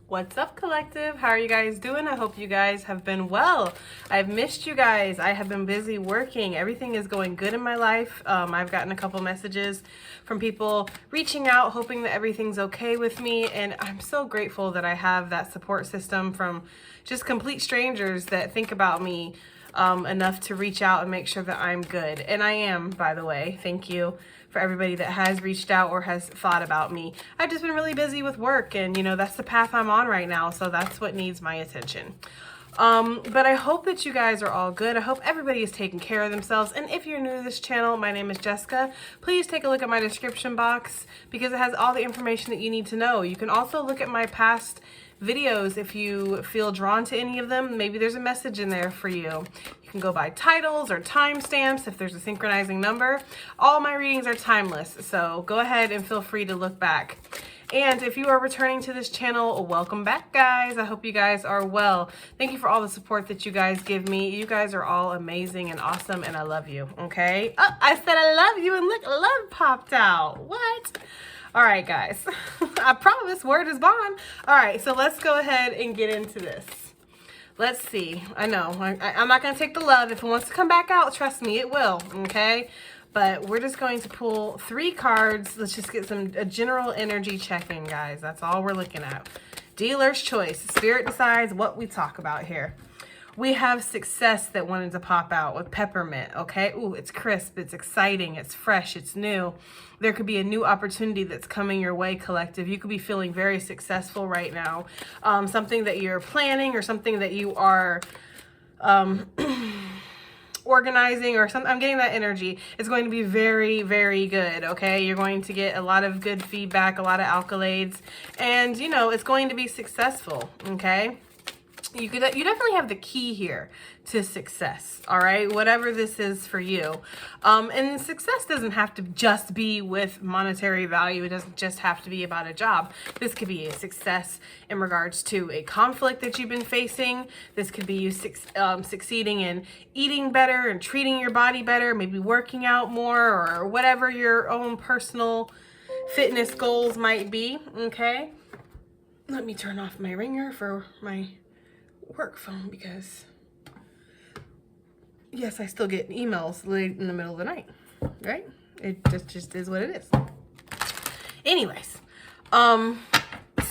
What's up, collective? How are you guys doing? I hope you guys have been well. I've missed you guys. I have been busy working. Everything is going good in my life. I've gotten a couple messages from people reaching out, hoping that everything's okay with me. And I'm so grateful that I have that support system from just complete strangers that think about me enough to reach out and make sure that I'm good. And I am, by the way. Thank you for everybody that has reached out or has thought about me. I've just been really busy with work, and you know, that's the path I'm on right now, so that's what needs my attention. But I hope that you guys are all good. I hope everybody is taking care of themselves. And if you're new to this channel, my name is Jessica. Please take a look at my description box because it has all the information that you need to know. You can also look at my past videos if you feel drawn to any of them. Maybe there's a message in there for you. You can go by titles or timestamps if there's a synchronizing number. All my readings are timeless, so go ahead and feel free to look back. And if you are returning to this channel, welcome back, guys. I hope you guys are well. Thank you for all the support that you guys give me. You guys are all amazing and awesome, and I love you, okay? Oh, I said I love you, and look, love popped out. What? All right, guys. I promise, word is bond. All right, so let's go ahead and get into this. Let's see. I know, I'm not going to take the love. If it wants to come back out, trust me, it will, okay? But we're just going to pull 3 cards. Let's just get a general energy check-in, guys. That's all we're looking at. Dealer's choice. Spirit decides what we talk about here. We have success that wanted to pop out with peppermint, okay? Ooh, it's crisp, it's exciting, it's fresh, it's new. There could be a new opportunity that's coming your way, collective. You could be feeling very successful right now. Something that you're planning or something that you are organizing or something. I'm getting that energy. It's going to be very, very good, okay? You're going to get a lot of good feedback, a lot of accolades, and, you know, it's going to be successful, okay? You definitely have the key here to success, all right? Whatever this is for you. And success doesn't have to just be with monetary value. It doesn't just have to be about a job. This could be a success in regards to a conflict that you've been facing. This could be you succeeding in eating better and treating your body better, maybe working out more or whatever your own personal fitness goals might be, okay? Let me turn off my ringer for my work phone because yes, I still get emails late in the middle of the night, right? It just is what it is. Anyways,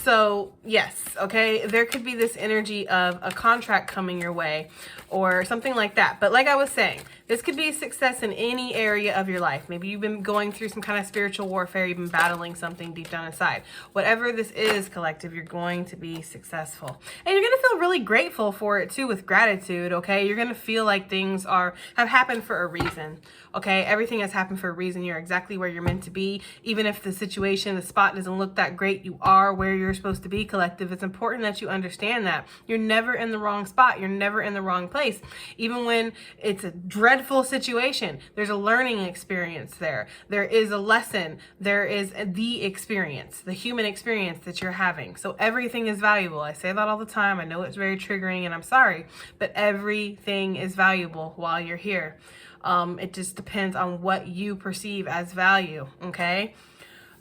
so yes, okay, there could be this energy of a contract coming your way or something like that. But like I was saying, this could be a success in any area of your life. Maybe you've been going through some kind of spiritual warfare, you've been battling something deep down inside. Whatever this is, collective, you're going to be successful. And you're going to feel really grateful for it too, with gratitude, okay? You're going to feel like things have happened for a reason, okay? Everything has happened for a reason. You're exactly where you're meant to be. Even if the situation, the spot doesn't look that great, you are where you're supposed to be, collective. It's important that you understand that. You're never in the wrong spot. You're never in the wrong place. Even when it's a dreadful situation, there's a learning experience there. There is a lesson. There is the experience, the human experience that you're having. So everything is valuable. I say that all the time. I know it's very triggering and I'm sorry, but everything is valuable while you're here. It just depends on what you perceive as value, okay?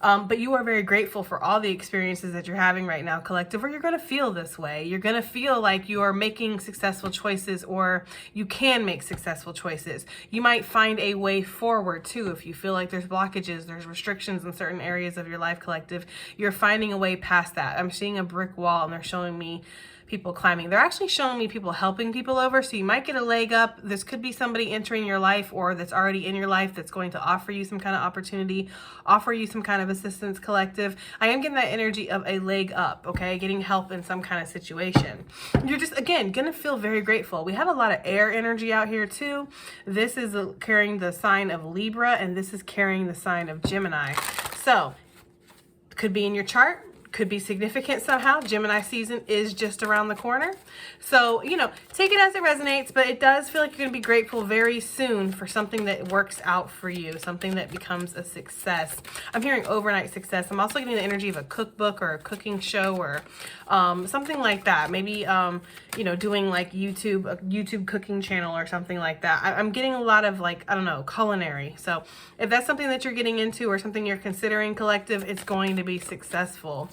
But you are very grateful for all the experiences that you're having right now, collective, or you're going to feel this way. You're going to feel like you are making successful choices, or you can make successful choices. You might find a way forward too. If you feel like there's blockages, there's restrictions in certain areas of your life, collective, you're finding a way past that. I'm seeing a brick wall and they're showing me people climbing. They're actually showing me people helping people over, so you might get a leg up. This could be somebody entering your life or that's already in your life that's going to offer you some kind of opportunity, offer you some kind of assistance, collective. I am getting that energy of a leg up, okay? Getting help in some kind of situation. You're just, again, gonna feel very grateful. We have a lot of air energy out here too. This is carrying the sign of Libra and this is carrying the sign of Gemini. So, could be in your chart. Could be significant somehow. Gemini season is just around the corner. So, you know, take it as it resonates, but it does feel like you're going to be grateful very soon for something that works out for you, something that becomes a success. I'm hearing overnight success. I'm also getting the energy of a cookbook or a cooking show or something like that. Maybe, you know, doing like a YouTube cooking channel or something like that. I'm getting a lot of like, I don't know, culinary. So if that's something that you're getting into or something you're considering, collective, it's going to be successful.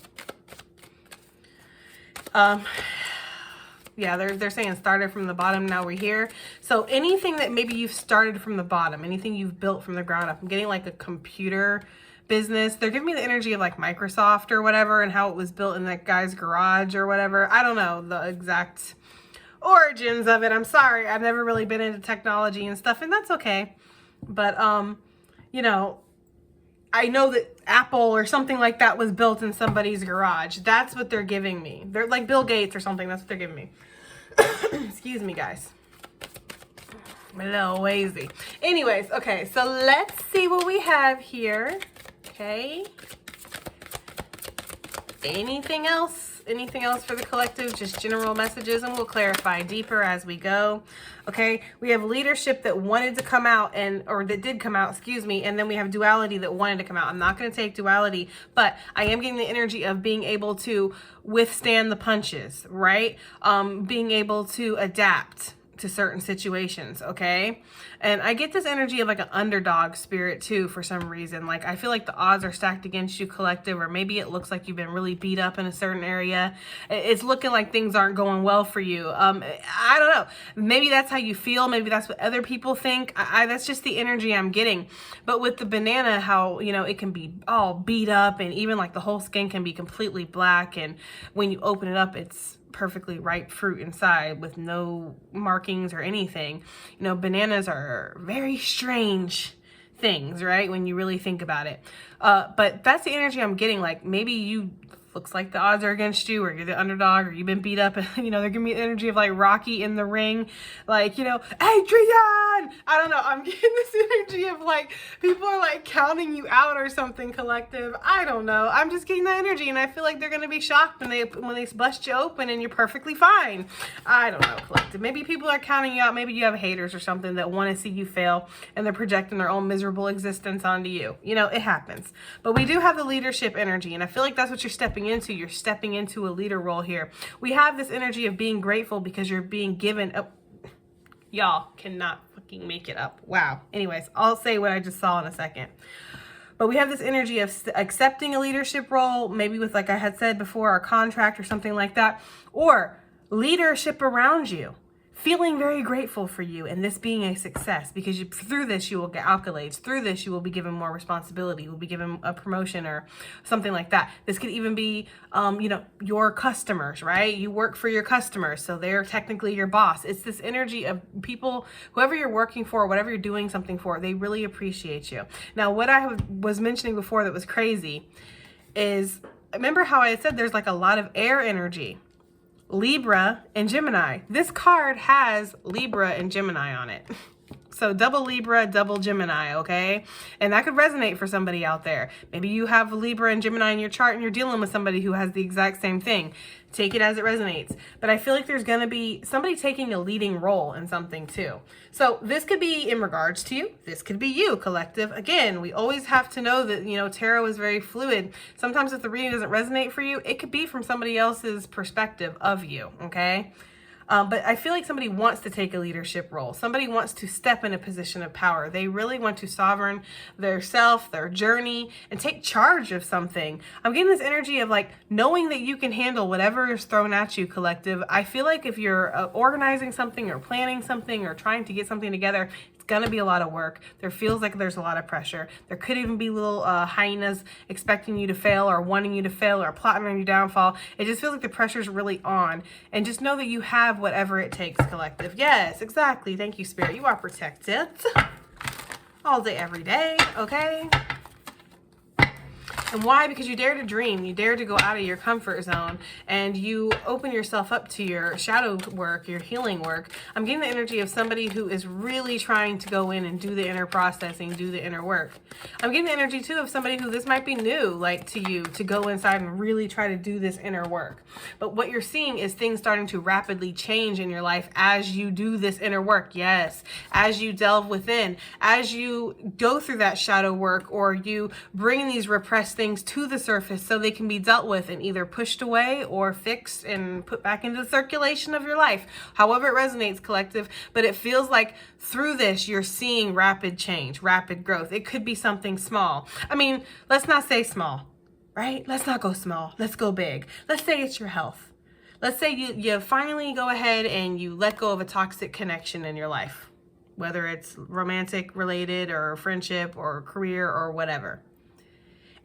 Yeah, they're saying started from the bottom, now we're here. So anything that maybe you've started from the bottom, anything you've built from the ground up, I'm getting like a computer business. They're giving me the energy of like Microsoft or whatever, and how it was built in that guy's garage or whatever. I don't know the exact origins of it. I'm sorry. I've never really been into technology and stuff, and that's okay. But, you know, I know that Apple or something like that was built in somebody's garage. That's what they're giving me. They're like Bill Gates or something. That's what they're giving me. Excuse me, guys. I'm a little lazy. Anyways, okay, so let's see what we have here. Okay. Anything else? Anything else for the collective? Just general messages, and we'll clarify deeper as we go. Okay, we have leadership that wanted to come out, or that did come out, excuse me, and then we have duality that wanted to come out. I'm not going to take duality, but I am getting the energy of being able to withstand the punches, right? Being able to adapt to certain situations, okay? And I get this energy of like an underdog spirit too for some reason. Like I feel like the odds are stacked against you, collective, or maybe it looks like you've been really beat up in a certain area. It's looking like things aren't going well for you. I don't know. Maybe that's how you feel. Maybe that's what other people think. That's just the energy I'm getting. But with the banana, how, you know, it can be all beat up, and even like the whole skin can be completely black, and when you open it up, it's perfectly ripe fruit inside with no markings or anything. You know, bananas are very strange things, right? When you really think about it. But that's the energy I'm getting. Like maybe you looks like the odds are against you, or you're the underdog, or you've been beat up, and you know, they're giving me the energy of like Rocky in the ring, like, you know, Adrian, I don't know, I'm getting this energy of like people are like counting you out or something, collective. I don't know, I'm just getting that energy, and I feel like they're gonna be shocked when they bust you open and you're perfectly fine. I don't know, collective. Maybe people are counting you out. Maybe you have haters or something that want to see you fail, and they're projecting their own miserable existence onto you. You know, it happens. But we do have the leadership energy, and I feel like that's what you're stepping into. You're stepping into a leader role here. We have this energy of being grateful because you're being given. Y'all cannot fucking make it up. Wow. Anyways, I'll say what I just saw in a second. But we have this energy of accepting a leadership role, maybe with, like I had said before, a contract or something like that, or leadership around you. Feeling very grateful for you and this being a success, because through this you will get accolades. Through this you will be given more responsibility. You will be given a promotion or something like that. This could even be, you know, your customers, right? You work for your customers, so they're technically your boss. It's this energy of people, whoever you're working for, whatever you're doing something for, they really appreciate you. Now, what I was mentioning before that was crazy is, remember how I said there's like a lot of air energy. Libra and Gemini. This card has Libra and Gemini on it. So double Libra, double Gemini, okay? And that could resonate for somebody out there. Maybe you have Libra and Gemini in your chart and you're dealing with somebody who has the exact same thing. Take it as it resonates. But I feel like there's going to be somebody taking a leading role in something too. So this could be in regards to you. This could be you, collective. Again, we always have to know that, you know, tarot is very fluid. Sometimes if the reading doesn't resonate for you, it could be from somebody else's perspective of you, okay? But I feel like somebody wants to take a leadership role. Somebody wants to step in a position of power. They really want to sovereign their self, their journey, and take charge of something. I'm getting this energy of like knowing that you can handle whatever is thrown at you, collective. I feel like if you're organizing something or planning something or trying to get something together, it's gonna be a lot of work. There feels like there's a lot of pressure. There could even be little hyenas expecting you to fail or wanting you to fail or plotting on your downfall. It just feels like the pressure's really on. And just know that you have whatever it takes, collective. Yes, exactly. Thank you, Spirit. You are protected all day, every day, okay? And why? Because you dare to dream, you dare to go out of your comfort zone, and you open yourself up to your shadow work, your healing work. I'm getting the energy of somebody who is really trying to go in and do the inner processing, do the inner work. I'm getting the energy too of somebody who this might be new, like to you, to go inside and really try to do this inner work. But what you're seeing is things starting to rapidly change in your life as you do this inner work. Yes, as you delve within, as you go through that shadow work, or you bring these repressed things to the surface so they can be dealt with and either pushed away or fixed and put back into the circulation of your life. However it resonates, collective, but it feels like through this you're seeing rapid change, rapid growth. It could be something small. I mean, let's not say small, right? Let's not go small. Let's go big. Let's say it's your health. let's say you finally go ahead and you let go of a toxic connection in your life, whether it's romantic related or friendship or career or whatever.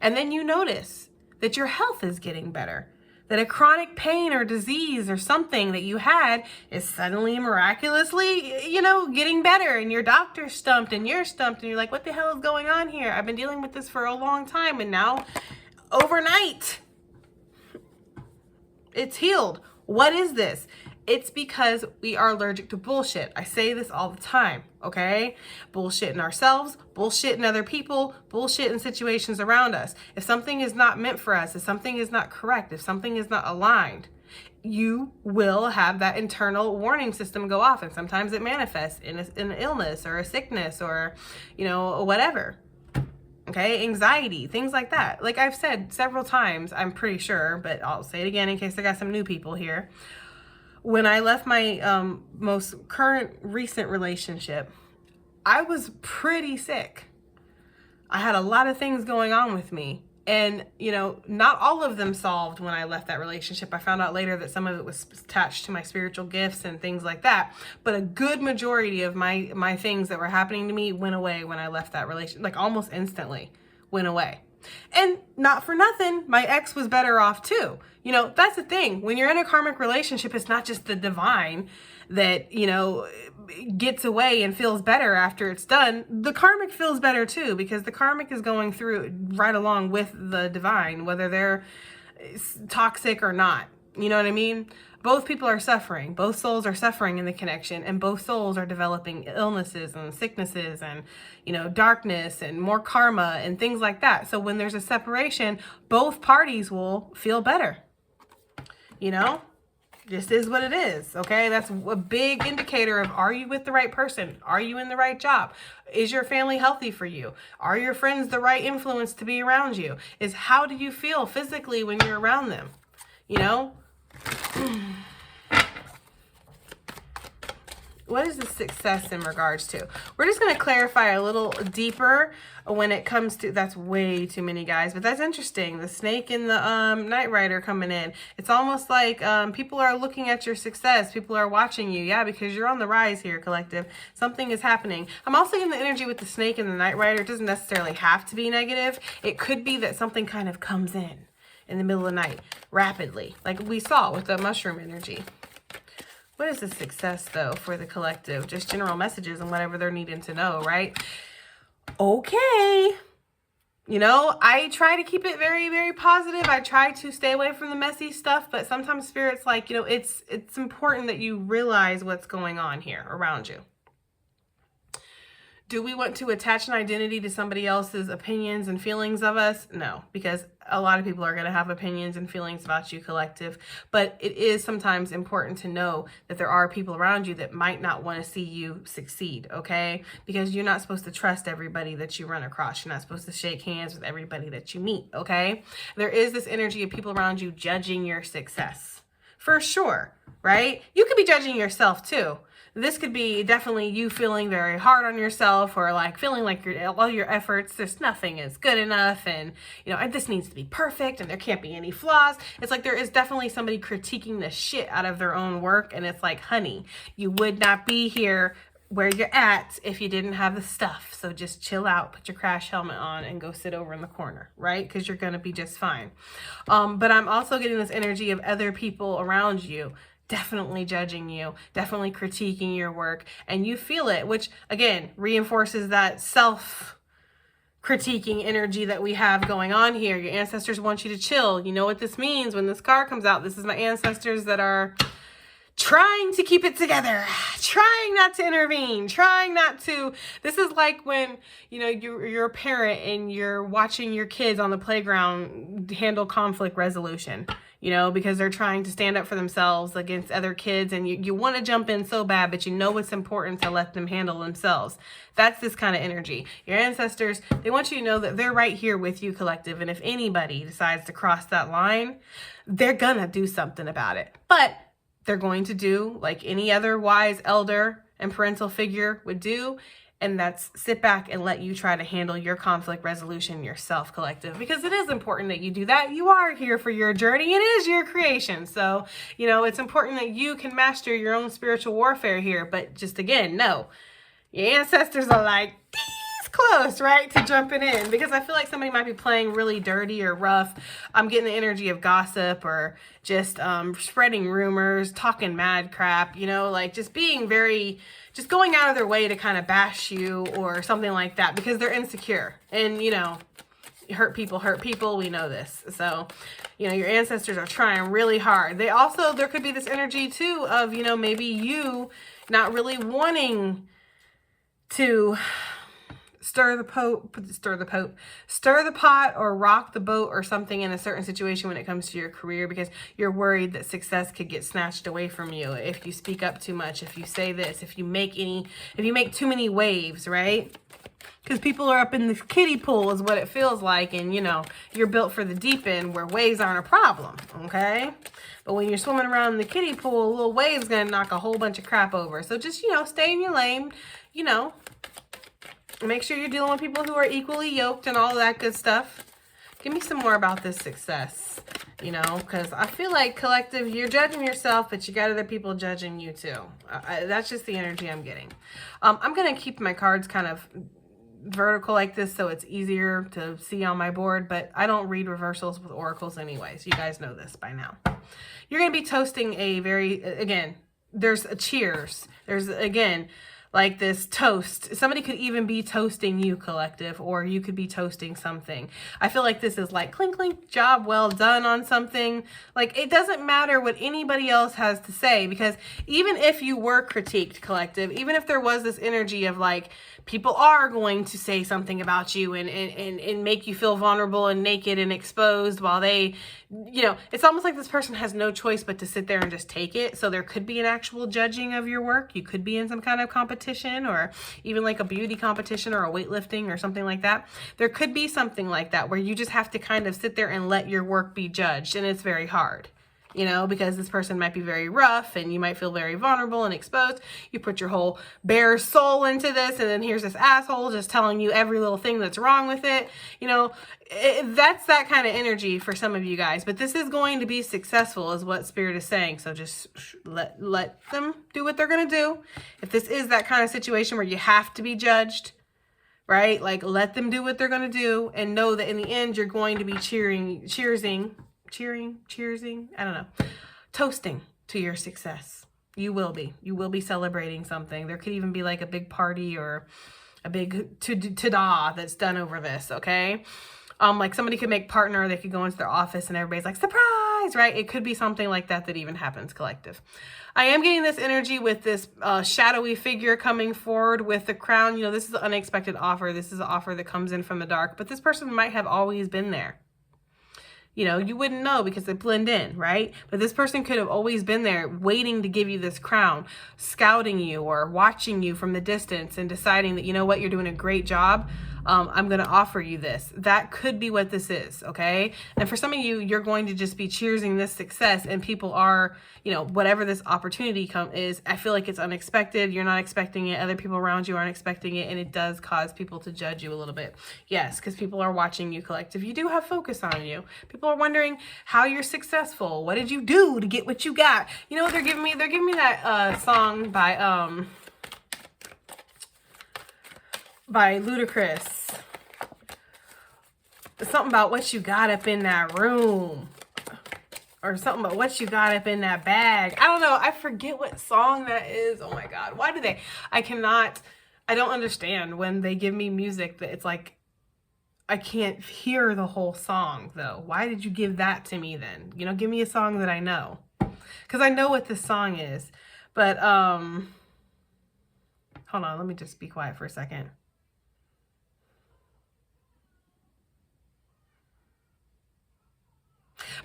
And then you notice that your health is getting better, that a chronic pain or disease or something that you had is suddenly miraculously, getting better, and your doctor's stumped and you're stumped and you're like, what the hell is going on here? I've been dealing with this for a long time, and now overnight it's healed. What is this? It's because we are allergic to bullshit. I say this all the time, okay? Bullshit in ourselves, bullshit in other people, bullshit in situations around us. If something is not meant for us, if something is not correct, if something is not aligned, you will have that internal warning system go off. And sometimes it manifests in an illness or a sickness or, whatever. Okay, anxiety, things like that. Like I've said several times, I'm pretty sure, but I'll say it again in case I got some new people here. When I left my most recent relationship, I was pretty sick. I had a lot of things going on with me. And, not all of them solved when I left that relationship. I found out later that some of it was attached to my spiritual gifts and things like that. But a good majority of my things that were happening to me went away when I left that relationship, like almost instantly went away. And not for nothing, my ex was better off too. That's the thing. When you're in a karmic relationship, it's not just the divine that, gets away and feels better after it's done. The karmic feels better too, because the karmic is going through right along with the divine, whether they're toxic or not. You know what I mean? Both people are suffering. Both souls are suffering in the connection, and both souls are developing illnesses and sicknesses and, darkness and more karma and things like that. So when there's a separation, both parties will feel better. This is what it is, okay? That's a big indicator of, are you with the right person? Are you in the right job? Is your family healthy for you? Are your friends the right influence to be around you? Is how do you feel physically when you're around them? What is the success in regards to? We're just going to clarify a little deeper when it comes to, that's way too many guys, but that's interesting. The snake and the Knight Rider coming in. It's almost like people are looking at your success. People are watching you. Yeah, because you're on the rise here, collective. Something is happening. I'm also getting the energy with the snake and the Knight Rider. It doesn't necessarily have to be negative. It could be that something kind of comes in the middle of the night rapidly, like we saw with the mushroom energy. What is the success, though, for the collective? Just general messages and whatever they're needing to know, right? Okay. I try to keep it very, very positive. I try to stay away from the messy stuff, but sometimes Spirit's like, it's important that you realize what's going on here around you. Do we want to attach an identity to somebody else's opinions and feelings of us? No, because a lot of people are going to have opinions and feelings about you, collective. But it is sometimes important to know that there are people around you that might not want to see you succeed, okay? Because you're not supposed to trust everybody that you run across. You're not supposed to shake hands with everybody that you meet, okay? There is this energy of people around you judging your success. For sure, right? You could be judging yourself too. This could be definitely you feeling very hard on yourself, or like feeling like all your efforts, there's nothing is good enough, and this needs to be perfect and there can't be any flaws. It's like there is definitely somebody critiquing the shit out of their own work, and it's like, honey, you would not be here where you're at if you didn't have the stuff. So just chill out, put your crash helmet on, and go sit over in the corner, right? Because you're going to be just fine. But I'm also getting this energy of other people around you definitely judging you, definitely critiquing your work, and you feel it, which again reinforces that self-critiquing energy that we have going on here. Your ancestors want you to chill. You know what this means when this card comes out. This is my ancestors that are trying to keep it together, trying not to intervene, trying not to. This is like when, you're a parent and you're watching your kids on the playground handle conflict resolution, because they're trying to stand up for themselves against other kids, and you want to jump in so bad, but it's important to let them handle themselves. That's this kind of energy. Your ancestors, they want you to know that they're right here with you, collective, and if anybody decides to cross that line, they're gonna do something about it. But they're going to do like any other wise elder and parental figure would do. And that's sit back and let you try to handle your conflict resolution yourself, collective, because it is important that you do that. You are here for your journey. It is your creation. So, you know, it's important that you can master your own spiritual warfare here. But just again, no, your ancestors are like close, right, to jumping in, because I feel like somebody might be playing really dirty or rough. I'm getting the energy of gossip or just spreading rumors, talking mad crap, you know, like just being very, just going out of their way to kind of bash you or something like that, because they're insecure. And, you know, hurt people, we know this. So, you know, your ancestors are trying really hard. They also, there could be this energy too of, you know, maybe you not really wanting to stir the pot or rock the boat or something in a certain situation when it comes to your career, because you're worried that success could get snatched away from you if you speak up too much, if you say this, if you make too many waves, right? Because people are up in this kiddie pool is what it feels like, and you know, you're built for the deep end where waves aren't a problem, okay? But when you're swimming around in the kiddie pool, a little wave's gonna knock a whole bunch of crap over. So just, you know, stay in your lane, you know, make sure you're dealing with people who are equally yoked and all that good stuff. Give me some more about this success, you know, because I feel like, collective, you're judging yourself, but you got other people judging you too. That's just the energy I'm getting. I'm going to keep my cards kind of vertical like this so it's easier to see on my board, but I don't read reversals with oracles anyways. You guys know this by now. You're going to be toasting a very, again, there's a cheers. There's, again, like this toast. Somebody could even be toasting you, collective, or you could be toasting something. I feel like this is like clink, clink, job well done on something. Like, it doesn't matter what anybody else has to say, because even if you were critiqued, collective, even if there was this energy of like, people are going to say something about you and make you feel vulnerable and naked and exposed while they, you know, it's almost like this person has no choice but to sit there and just take it. So there could be an actual judging of your work. You could be in some kind of competition, or even like a beauty competition or a weightlifting or something like that. There could be something like that where you just have to kind of sit there and let your work be judged. And it's very hard, you know, because this person might be very rough and you might feel very vulnerable and exposed. You put your whole bare soul into this, and then here's this asshole just telling you every little thing that's wrong with it. You know, that's that kind of energy for some of you guys. But this is going to be successful is what Spirit is saying. So just let them do what they're going to do. If this is that kind of situation where you have to be judged, right? Like, let them do what they're going to do, and know that in the end, you're going to be cheersing, I don't know, toasting to your success. You will be celebrating something. There could even be like a big party or a big ta-da that's done over this, okay? Like somebody could make partner, they could go into their office and everybody's like, surprise, right? It could be something like that even happens, collective. I am getting this energy with this shadowy figure coming forward with the crown. You know, this is an unexpected offer. This is an offer that comes in from the dark, but this person might have always been there. You know, you wouldn't know because they blend in, right? But this person could have always been there waiting to give you this crown, scouting you or watching you from the distance and deciding that, you know what, you're doing a great job. I'm going to offer you this. That could be what this is, okay? And for some of you, you're going to just be cheersing this success, and people are, you know, whatever this opportunity is, I feel like it's unexpected. You're not expecting it. Other people around you aren't expecting it, and it does cause people to judge you a little bit. Yes, because people are watching you, collective. You do have focus on you. People are wondering how you're successful. What did you do to get what you got? You know what they're giving me? They're giving me that song by Ludacris. Something about what you got up in that room, or something about what you got up in that bag. I don't know. I forget what song that is. Oh my God. Why do they? I don't understand when they give me music that it's like, I can't hear the whole song though. Why did you give that to me then? You know, give me a song that I know. Because I know what this song is. But, hold on. Let me just be quiet for a second.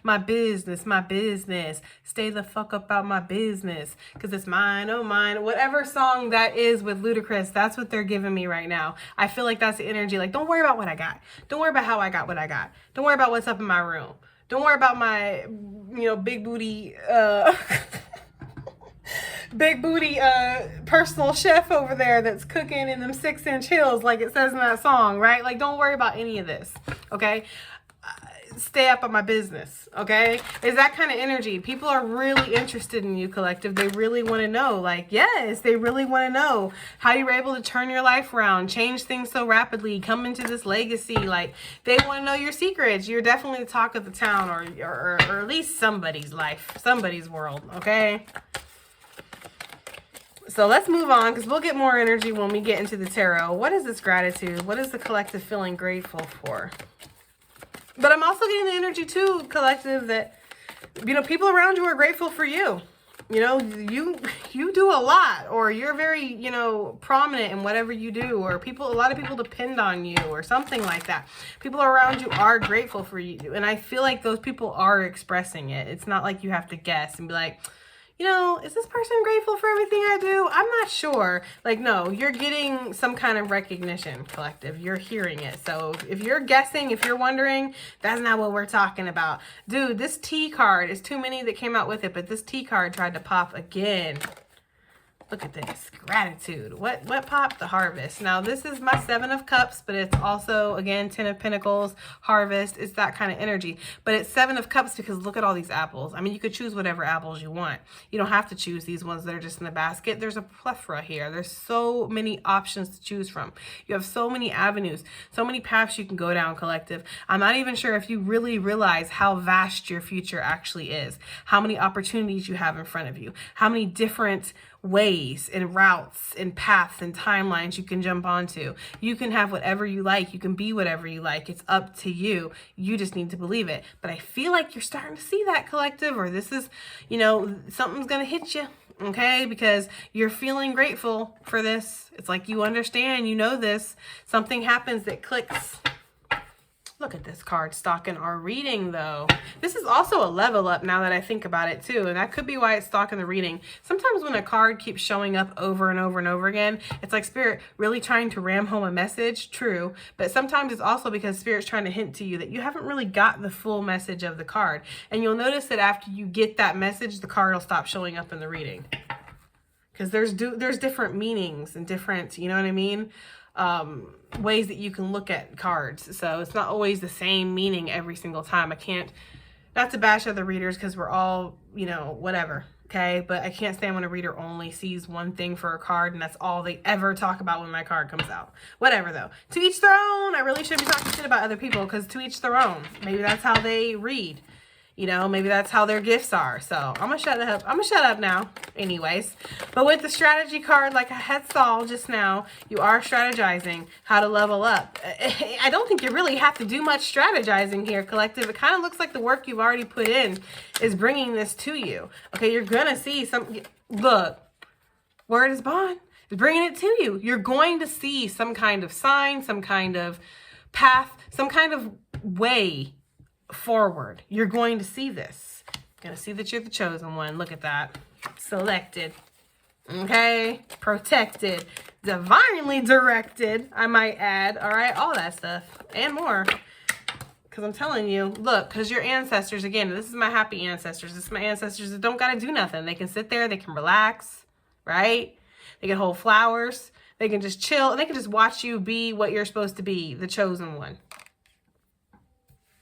My business. Stay the fuck up out my business. Because it's mine, oh mine. Whatever song that is with Ludacris, that's what they're giving me right now. I feel like that's the energy. Like, don't worry about what I got. Don't worry about how I got what I got. Don't worry about what's up in my room. Don't worry about my, you know, big booty, big booty personal chef over there that's cooking in them 6-inch heels like it says in that song, right? Like, don't worry about any of this, okay? Stay up on my business, okay? Is that kind of energy. People are really interested in you, collective. They really want to know, like, yes, they really want to know how you were able to turn your life around, change things so rapidly, come into this legacy. Like, they want to know your secrets. You're definitely the talk of the town, or at least somebody's life, somebody's world, okay? So let's move on, because we'll get more energy when we get into the tarot. What is this gratitude? What is the collective feeling grateful for? But I'm also getting the energy too, collective, that, you know, people around you are grateful for you. You know, you do a lot, or you're very, you know, prominent in whatever you do, or a lot of people depend on you, or something like that. People around you are grateful for you. And I feel like those people are expressing it. It's not like you have to guess and be like, you know, is this person grateful for everything I do? I'm not sure. Like, no, you're getting some kind of recognition, collective. You're hearing it. So if you're guessing, if you're wondering, that's not what we're talking about. Dude, this T card is too many that came out with it, but this T card tried to pop again. Look at this. Gratitude. What popped? The harvest. Now, this is my 7 of Cups, but it's also, again, 10 of Pentacles, harvest. It's that kind of energy. But it's 7 of Cups because look at all these apples. I mean, you could choose whatever apples you want. You don't have to choose these ones that are just in the basket. There's a plethora here. There's so many options to choose from. You have so many avenues, so many paths you can go down, collective. I'm not even sure if you really realize how vast your future actually is, how many opportunities you have in front of you, how many different ways and routes and paths and timelines you can jump onto. You can have whatever you like. You can be whatever you like. It's up to you. You just need to believe it. But I feel like you're starting to see that, collective, or this is, you know, something's going to hit you, okay? Because you're feeling grateful for this. It's like you understand, you know this. Something happens that clicks. Look at this card stalking our reading, though. This is also a level up now that I think about it, too. And that could be why it's stalking the reading. Sometimes when a card keeps showing up over and over and over again, it's like Spirit really trying to ram home a message. True. But sometimes it's also because Spirit's trying to hint to you that you haven't really got the full message of the card. And you'll notice that after you get that message, the card will stop showing up in the reading. Because there's different meanings and different, you know what I mean? Ways that you can look at cards. So it's not always the same meaning every single time. I can't, not to bash other readers because we're all, you know, whatever. Okay. But I can't stand when a reader only sees one thing for a card and that's all they ever talk about when my card comes out. Whatever though. To each their own. I really shouldn't be talking shit about other people because to each their own. Maybe that's how they read. You know, maybe that's how their gifts are. So I'm going to shut up. I'm going to shut up now. Anyways, but with the strategy card, like I had saw just now, you are strategizing how to level up. I don't think you really have to do much strategizing here, collective. It kind of looks like the work you've already put in is bringing this to you. Okay, you're going to see some, look, word is bond. It's bringing it to you. You're going to see some kind of sign, some kind of path, some kind of way forward. You're going to see this. You're going to see that you're the chosen one. Look at that. Selected. Okay. Protected. Divinely directed, I might add. All right. All that stuff and more. Because I'm telling you, look, because your ancestors, again, this is my happy ancestors. This is my ancestors that don't got to do nothing. They can sit there. They can relax. Right? They can hold flowers. They can just chill. And they can just watch you be what you're supposed to be, the chosen one.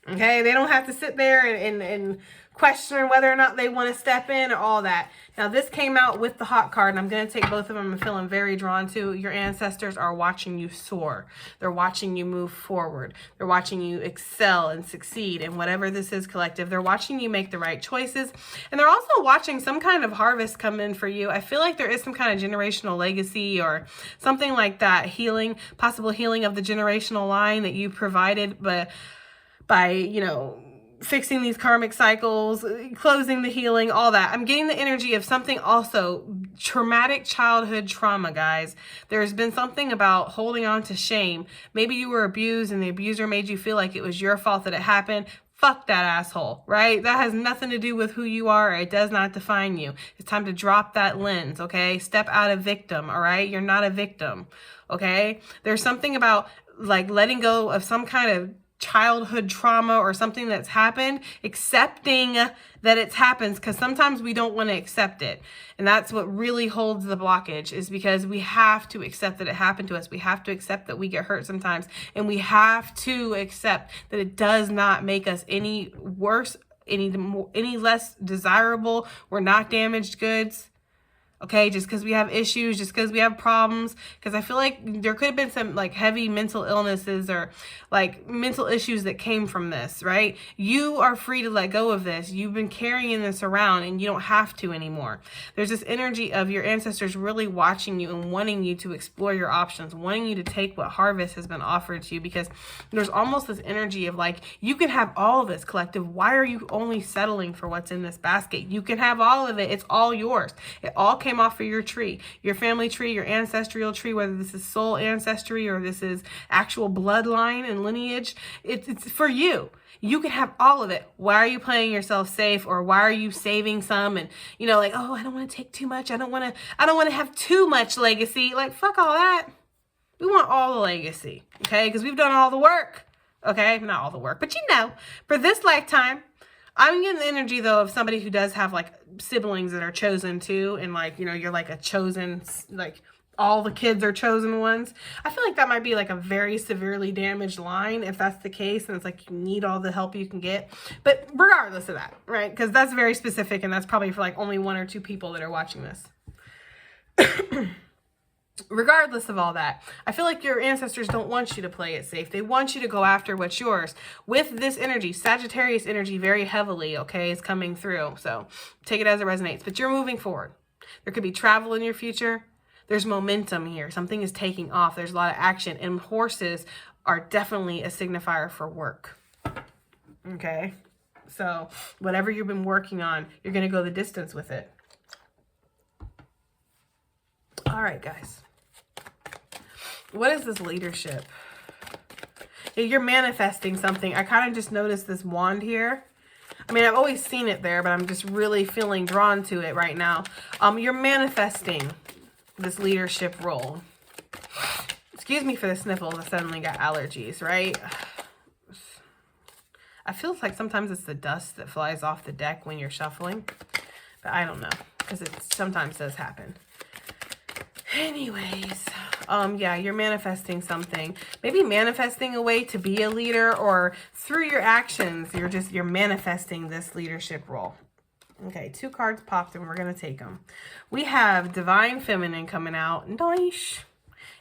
Okay, they don't have to sit there and question whether or not they want to step in or all that. Now, this came out with the hot card, and I'm going to take both of them. I'm feeling very drawn to. Your ancestors are watching you soar. They're watching you move forward. They're watching you excel and succeed in whatever this is, collective. They're watching you make the right choices, and they're also watching some kind of harvest come in for you. I feel like there is some kind of generational legacy or something like that, healing, possible healing of the generational line that you provided, but by, you know, fixing these karmic cycles, closing the healing, all that. I'm getting the energy of something also, traumatic childhood trauma, guys. There's been something about holding on to shame. Maybe you were abused and the abuser made you feel like it was your fault that it happened. Fuck that asshole, right? That has nothing to do with who you are. It does not define you. It's time to drop that lens, okay? Step out of victim, all right? You're not a victim, okay? There's something about like letting go of some kind of childhood trauma or something that's happened, accepting that it happens, because sometimes we don't want to accept it. And that's what really holds the blockage, is because we have to accept that it happened to us. We have to accept that we get hurt sometimes, and we have to accept that it does not make us any worse, any less desirable. We're not damaged goods. Okay, just because we have issues, just because we have problems, because I feel like there could have been some like heavy mental illnesses or like mental issues that came from this, right? You are free to let go of this. You've been carrying this around and you don't have to anymore. There's this energy of your ancestors really watching you and wanting you to explore your options, wanting you to take what harvest has been offered to you, because there's almost this energy of like, you can have all of this, collective. Why are you only settling for what's in this basket? You can have all of it. It's all yours. It all came off of your tree, your family tree, your ancestral tree, whether this is soul ancestry or this is actual bloodline and lineage. It's for you. You can have all of it. Why are you playing yourself safe, or why are you saving some and, you know, like, oh, I don't want to take too much. I don't want to have too much legacy. Like, fuck all that. We want all the legacy, okay? Because we've done all the work, okay? Not all the work, but you know, for this lifetime. I'm getting the energy, though, of somebody who does have, like, siblings that are chosen, too. And, like, you know, you're, like, a chosen, like, all the kids are chosen ones. I feel like that might be, like, a very severely damaged line if that's the case. And it's, like, you need all the help you can get. But regardless of that, right? Because that's very specific. And that's probably for, like, only 1 or 2 people that are watching this. Regardless of all that, I feel like your ancestors don't want you to play it safe. They want you to go after what's yours. With this energy, Sagittarius energy very heavily, okay, is coming through. So take it as it resonates. But you're moving forward. There could be travel in your future. There's momentum here. Something is taking off. There's a lot of action. And horses are definitely a signifier for work. Okay? So whatever you've been working on, you're going to go the distance with it. All right, guys. What is this leadership? You're manifesting something. I kind of just noticed this wand here. I mean, I've always seen it there, but I'm just really feeling drawn to it right now. You're manifesting this leadership role. Excuse me for the sniffles. I suddenly got allergies, right? I feel like sometimes it's the dust that flies off the deck when you're shuffling, but I don't know, because it sometimes does happen. Anyways, yeah, you're manifesting something. Maybe manifesting a way to be a leader, or through your actions, you're manifesting this leadership role. Okay, 2 cards popped and we're going to take them. We have Divine Feminine coming out. Nice.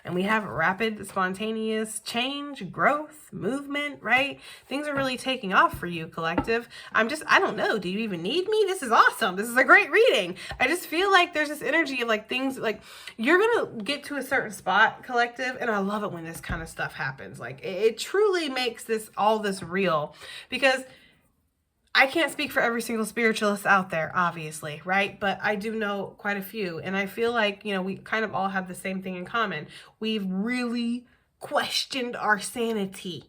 And we have rapid, spontaneous change, growth, movement, right? Things are really taking off for you, collective. I don't know. Do you even need me? This is awesome. This is a great reading. I just feel like there's this energy of like things, like you're going to get to a certain spot, collective. And I love it when this kind of stuff happens. Like it truly makes all this real, because I can't speak for every single spiritualist out there, obviously, right? But I do know quite a few. And I feel like, you know, we kind of all have the same thing in common. We've really questioned our sanity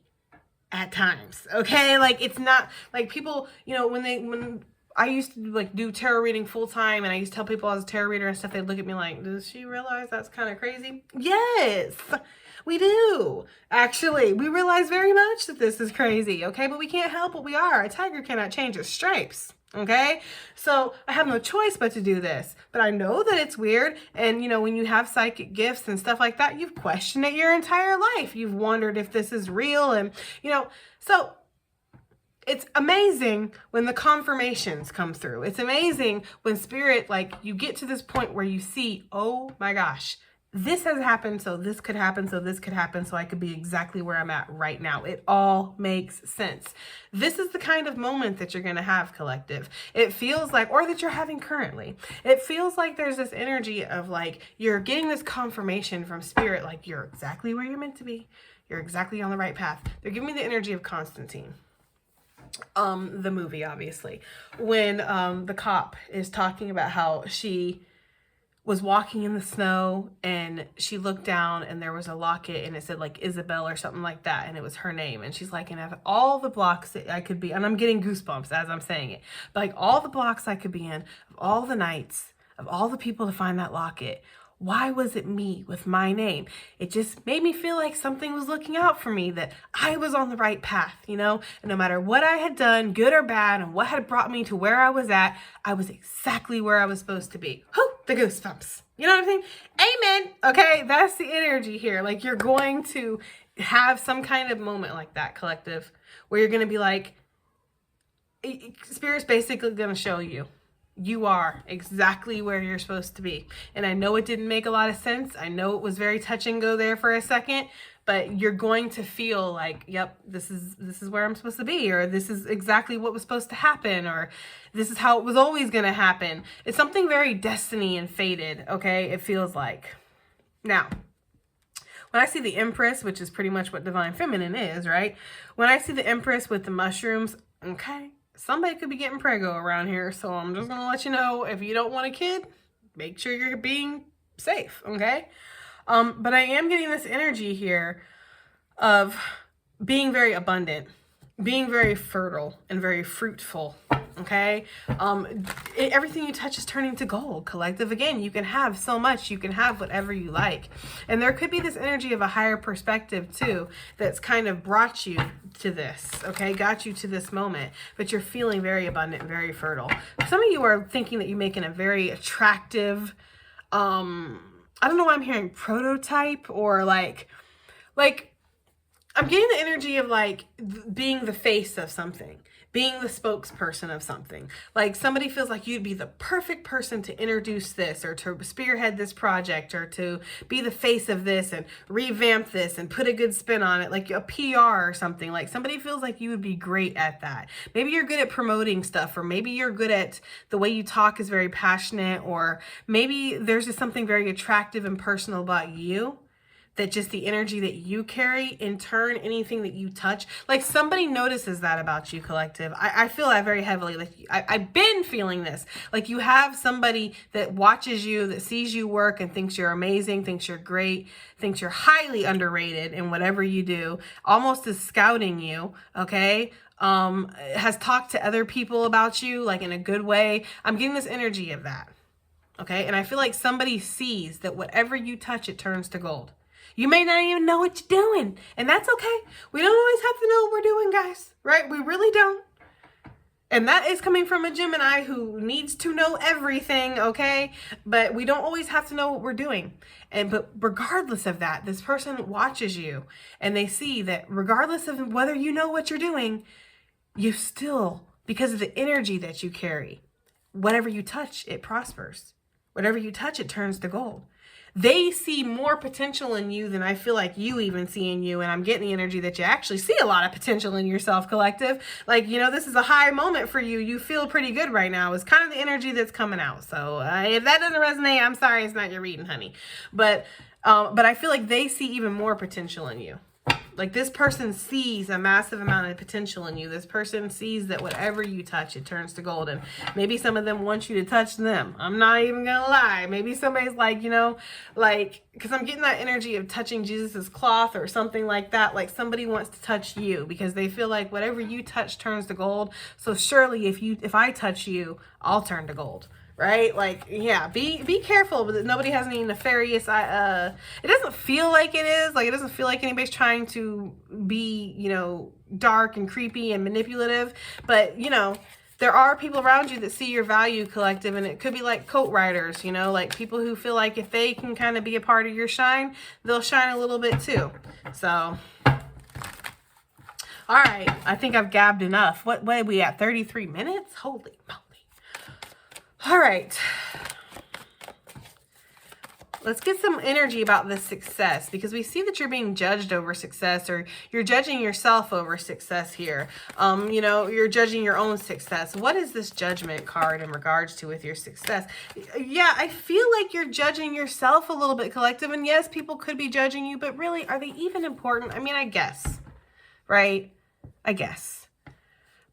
at times, okay? Like, it's not, like, people, you know, when I used to, like, do tarot reading full time, and I used to tell people I was a tarot reader and stuff, they'd look at me like, does she realize that's kind of crazy? Yes! We do. Actually, we realize very much that this is crazy, okay? But we can't help what we are. A tiger cannot change its stripes, okay? So I have no choice but to do this. But I know that it's weird. And, you know, when you have psychic gifts and stuff like that, you've questioned it your entire life. You've wondered if this is real. And, you know, so it's amazing when the confirmations come through. It's amazing when spirit, like, you get to this point where you see, oh my gosh, this has happened, so this could happen, so this could happen, so I could be exactly where I'm at right now. It all makes sense. This is the kind of moment that you're going to have, collective. It feels like, or that you're having currently. It feels like there's this energy of like, you're getting this confirmation from spirit, like you're exactly where you're meant to be. You're exactly on the right path. They're giving me the energy of Constantine. The movie, obviously. When the cop is talking about how she was walking in the snow and she looked down and there was a locket and it said like Isabel or something like that, and it was her name, and she's like, and of all the blocks that I could be, and I'm getting goosebumps as I'm saying it, but like all the blocks I could be in, of all the nights, of all the people to find that locket, Why was it me with my name? It just made me feel like something was looking out for me, that I was on the right path, you know? And no matter what I had done, good or bad, and what had brought me to where I was at, I was exactly where I was supposed to be. Whew, the goosebumps. You know what I'm saying? Amen. Okay, that's the energy here. Like, you're going to have some kind of moment like that, collective, where you're going to be like, Spirit's basically going to show you. You are exactly where you're supposed to be. And I know it didn't make a lot of sense. I know it was very touch and go there for a second, but you're going to feel like, yep, this is where I'm supposed to be, or this is exactly what was supposed to happen, or this is how it was always going to happen. It's something very destiny and fated, okay? It feels like. Now, when I see the Empress, which is pretty much what Divine Feminine is, right? When I see the Empress with the mushrooms, okay, somebody could be getting preggo around here. So I'm just going to let you know, if you don't want a kid, make sure you're being safe, okay? But I am getting this energy here of being very abundant, being very fertile and very fruitful, okay? Everything you touch is turning to gold, collective. Again, you can have so much, you can have whatever you like. And there could be this energy of a higher perspective too, that's kind of brought you to this, okay? Got you to this moment, but you're feeling very abundant, very fertile. Some of you are thinking that you're making a very attractive, I don't know why I'm hearing prototype, or like, I'm getting the energy of like being the face of something, being the spokesperson of something. Like, somebody feels like you'd be the perfect person to introduce this, or to spearhead this project, or to be the face of this and revamp this and put a good spin on it, like a PR or something. Like, somebody feels like you would be great at that. Maybe you're good at promoting stuff, or maybe you're good at the way you talk is very passionate, or maybe there's just something very attractive and personal about you, that just the energy that you carry, in turn, anything that you touch, like somebody notices that about you, collective. I feel that very heavily. Like, I've been feeling this. Like, you have somebody that watches you, that sees you work and thinks you're amazing, thinks you're great, thinks you're highly underrated in whatever you do, almost is scouting you, okay? Has talked to other people about you, like in a good way. I'm getting this energy of that, okay? And I feel like somebody sees that whatever you touch, it turns to gold. You may not even know what you're doing, and that's okay. We don't always have to know what we're doing, guys, right? We really don't. And that is coming from a Gemini who needs to know everything, okay? But we don't always have to know what we're doing. But regardless of that, this person watches you, and they see that regardless of whether you know what you're doing, you still, because of the energy that you carry, whatever you touch, it prospers. Whatever you touch, it turns to gold. They see more potential in you than I feel like you even see in you. And I'm getting the energy that you actually see a lot of potential in yourself, collective. Like, you know, this is a high moment for you. You feel pretty good right now. It's kind of the energy that's coming out. So if that doesn't resonate, I'm sorry, it's not your reading, honey. But I feel like they see even more potential in you. Like, this person sees a massive amount of potential in you. This person sees that whatever you touch, it turns to gold. And maybe some of them want you to touch them. I'm not even gonna lie. Maybe somebody's like, you know, like, because I'm getting that energy of touching Jesus's cloth or something like that. Like, somebody wants to touch you because they feel like whatever you touch turns to gold. So surely if I touch you, I'll turn to gold. Right? Like, yeah, be careful that nobody has any nefarious, it doesn't feel like it is. Like, it doesn't feel like anybody's trying to be, you know, dark and creepy and manipulative. But, you know, there are people around you that see your value, collective, and it could be like coat riders, you know, like people who feel like if they can kind of be a part of your shine, they'll shine a little bit too. So, all right, I think I've gabbed enough. What are we at? 33 minutes? Holy moly. All right, let's get some energy about this success, because we see that you're being judged over success, or you're judging yourself over success here. You know, you're judging your own success. What is this Judgment card in regards to with your success? Yeah, I feel like you're judging yourself a little bit, collective. And yes, people could be judging you, but really, are they even important? I mean, I guess, right? I guess.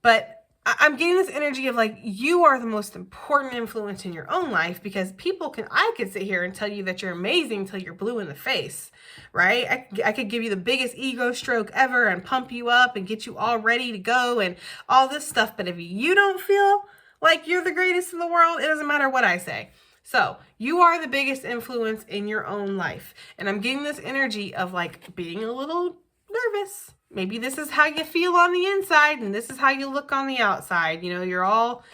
But I'm getting this energy of like, you are the most important influence in your own life, because I could sit here and tell you that you're amazing till you're blue in the face, right? I could give you the biggest ego stroke ever and pump you up and get you all ready to go and all this stuff. But if you don't feel like you're the greatest in the world, it doesn't matter what I say. So you are the biggest influence in your own life. And I'm getting this energy of like being a little nervous. Maybe this is how you feel on the inside and this is how you look on the outside. You know, you're all,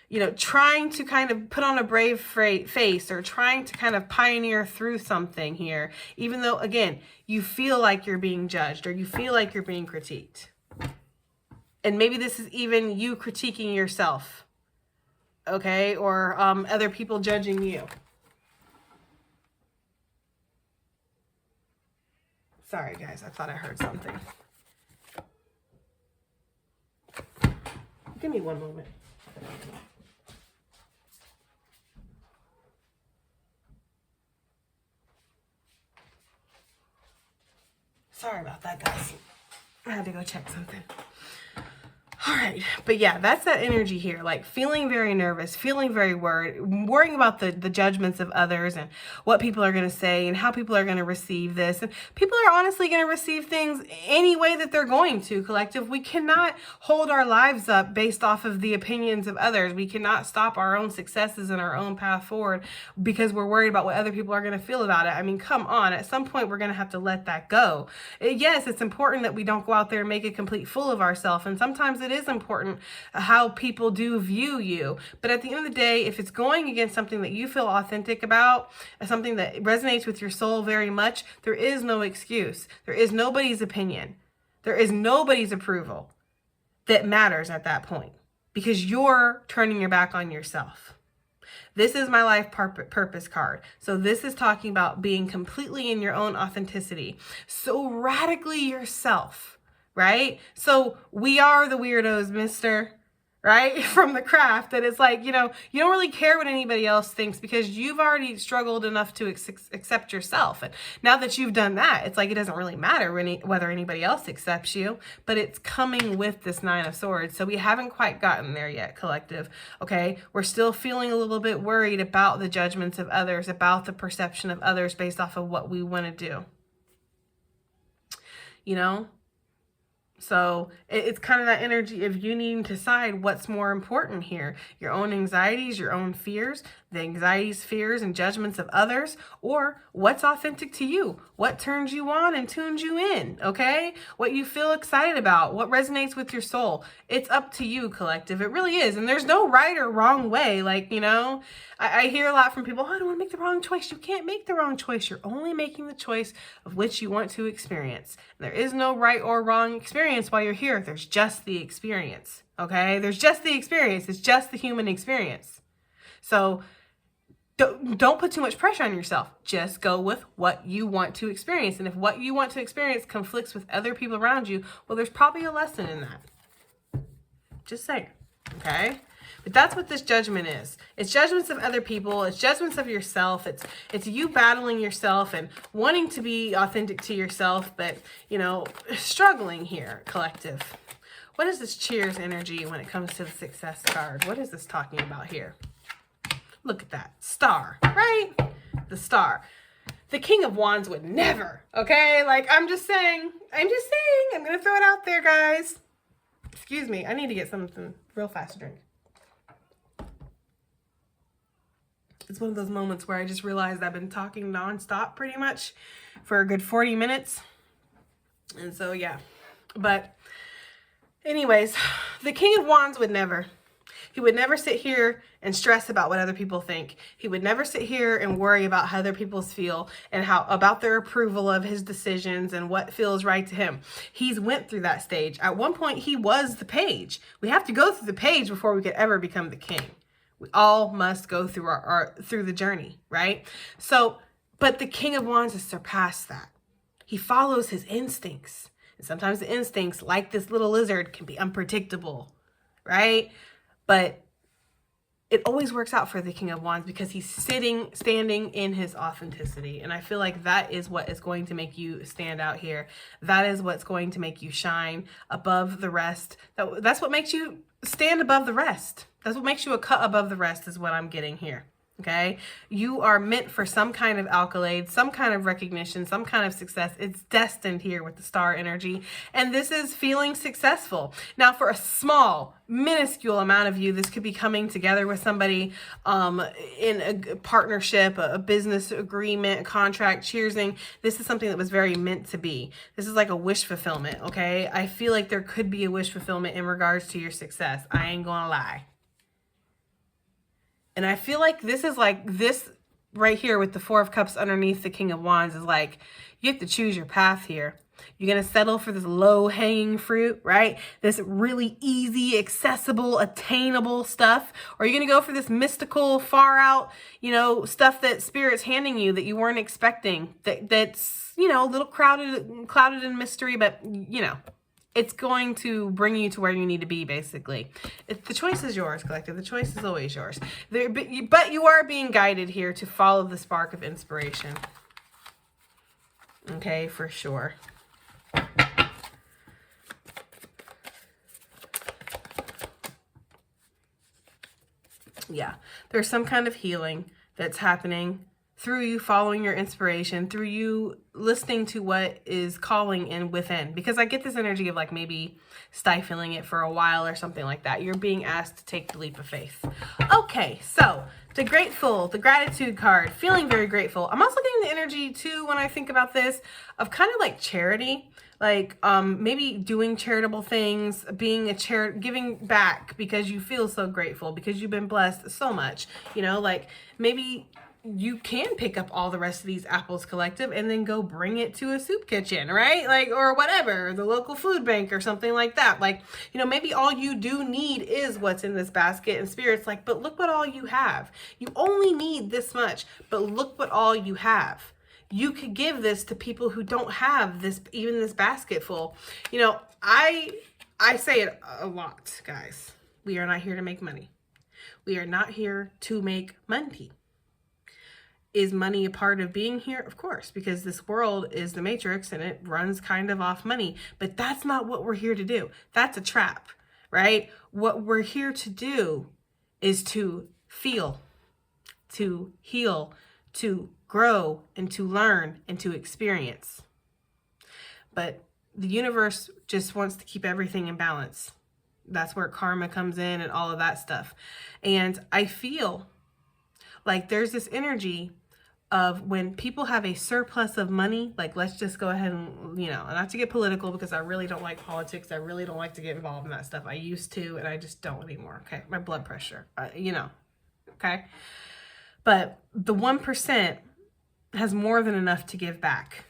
you know, trying to kind of put on a brave face or trying to kind of pioneer through something here, even though, again, you feel like you're being judged or you feel like you're being critiqued. And maybe this is even you critiquing yourself, okay? Or other people judging you. Sorry, guys, I thought I heard something. Give me one moment. Sorry about that, guys. I had to go check something. All right. But yeah, that's that energy here. Like feeling very nervous, feeling very worrying about the judgments of others and what people are going to say and how people are going to receive this. And people are honestly going to receive things any way that they're going to, collective. We cannot hold our lives up based off of the opinions of others. We cannot stop our own successes and our own path forward because we're worried about what other people are going to feel about it. I mean, come on. At some point, we're going to have to let that go. Yes, it's important that we don't go out there and make a complete fool of ourselves. And sometimes it is important how people do view you. But at the end of the day, if it's going against something that you feel authentic about, something that resonates with your soul very much, there is no excuse. There is nobody's opinion. There is nobody's approval that matters at that point because you're turning your back on yourself. This is my life purpose card. So this is talking about being completely in your own authenticity. So radically yourself. Right? So we are the weirdos, mister, right? From the craft that it's like, you know, you don't really care what anybody else thinks because you've already struggled enough to accept yourself. And now that you've done that, it's like, it doesn't really matter whether anybody else accepts you, but it's coming with this 9 of Swords. So we haven't quite gotten there yet, collective. Okay. We're still feeling a little bit worried about the judgments of others, about the perception of others based off of what we want to do. You know? So it's kind of that energy of you needing to decide what's more important here. Your own anxieties, your own fears, the anxieties, fears, and judgments of others, or what's authentic to you, what turns you on and tunes you in, okay? What you feel excited about, what resonates with your soul. It's up to you, collective. It really is. And there's no right or wrong way. Like, you know, I hear a lot from people, oh, I don't want to make the wrong choice. You can't make the wrong choice. You're only making the choice of which you want to experience. There is no right or wrong experience while you're here. There's just the experience, okay? There's just the experience. It's just the human experience. So don't put too much pressure on yourself. Just go with what you want to experience. And if what you want to experience conflicts with other people around you, well, there's probably a lesson in that. Just saying, okay? But that's what this judgment is. It's judgments of other people. It's judgments of yourself. It's you battling yourself and wanting to be authentic to yourself, but, you know, struggling here, collective. What is this cheers energy when it comes to the success card? What is this talking about here? Look at that. Star, right? The star. The King of Wands would never, okay? Like, I'm just saying. I'm going to throw it out there, guys. Excuse me. I need to get something real fast to drink. It's one of those moments where I just realized I've been talking nonstop pretty much for a good 40 minutes. And so, yeah. But anyways, the King of Wands would never. He would never sit here and stress about what other people think. He would never sit here and worry about how other people feel and how about their approval of his decisions and what feels right to him. He's went through that stage. At one point, he was the page. We have to go through the page before we could ever become the king. We all must go through through the journey, right? So, but the King of Wands has surpassed that. He follows his instincts. And sometimes the instincts, like this little lizard, can be unpredictable, right? But it always works out for the King of Wands because he's standing in his authenticity. And I feel like that is what is going to make you stand out here. That is what's going to make you shine above the rest. That's what makes you stand above the rest. That's what makes you a cut above the rest is what I'm getting here. Okay, you are meant for some kind of accolade, some kind of recognition, some kind of success. It's destined here with the star energy. And this is feeling successful. Now, for a small, minuscule amount of you, this could be coming together with somebody in a partnership, a business agreement, a contract, cheersing. This is something that was very meant to be. This is like a wish fulfillment, okay? I feel like there could be a wish fulfillment in regards to your success. I ain't gonna lie. And I feel like this is like this right here with the Four of Cups underneath the King of Wands is like, you have to choose your path here. You're going to settle for this low hanging fruit, right? This really easy, accessible, attainable stuff. Or you're going to go for this mystical, far out, you know, stuff that Spirit's handing you that you weren't expecting. That's, you know, a little clouded in mystery, but, you know, it's going to bring you to where you need to be, basically. The choice is yours, collective. The choice is always yours. But you are being guided here to follow the spark of inspiration. Okay, for sure. Yeah, there's some kind of healing that's happening through you following your inspiration, through you listening to what is calling in within. Because I get this energy of like maybe stifling it for a while or something like that. You're being asked to take the leap of faith. Okay, so the grateful, the gratitude card, feeling very grateful. I'm also getting the energy too, when I think about this, of kind of like charity. Like maybe doing charitable things, being a giving back because you feel so grateful, because you've been blessed so much. You know, like maybe you can pick up all the rest of these apples, collective, and then go bring it to a soup kitchen, right? Like, or whatever, the local food bank or something like that. Like, you know, maybe all you do need is what's in this basket, and Spirit's like, but look what all you have. You only need this much, but look what all you have. You could give this to people who don't have this, even this basket full. You know, I say it a lot, guys. We are not here to make money. We are not here to make money. Is money a part of being here? Of course, because this world is the matrix and it runs kind of off money. But that's not what we're here to do. That's a trap, right? What we're here to do is to feel, to heal, to grow, and to learn, and to experience. But the universe just wants to keep everything in balance. That's where karma comes in and all of that stuff. And I feel like there's this energy of when people have a surplus of money, like let's just go ahead and, you know, not to get political because I really don't like politics. I really don't like to get involved in that stuff. I used to, and I just don't anymore. Okay. My blood pressure, you know, okay. But the 1% has more than enough to give back.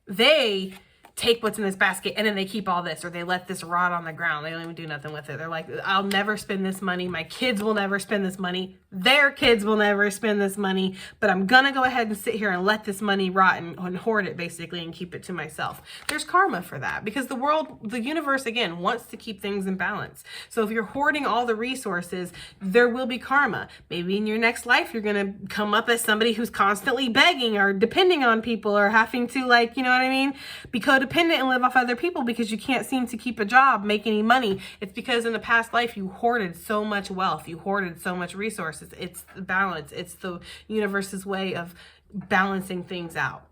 They take what's in this basket and then they keep all this, or they let this rot on the ground. They don't even do nothing with it. They're like, I'll never spend this money. My kids will never spend this money. Their kids will never spend this money, but I'm gonna go ahead and sit here and let this money rot and hoard it basically and keep it to myself. There's karma for that because the world, the universe again, wants to keep things in balance. So if you're hoarding all the resources, there will be karma. Maybe in your next life, you're gonna come up as somebody who's constantly begging or depending on people or having to, like, you know what I mean? Be codependent and live off other people because you can't seem to keep a job, make any money. It's because in the past life, you hoarded so much wealth. You hoarded so much resources. It's the balance. It's the universe's way of balancing things out.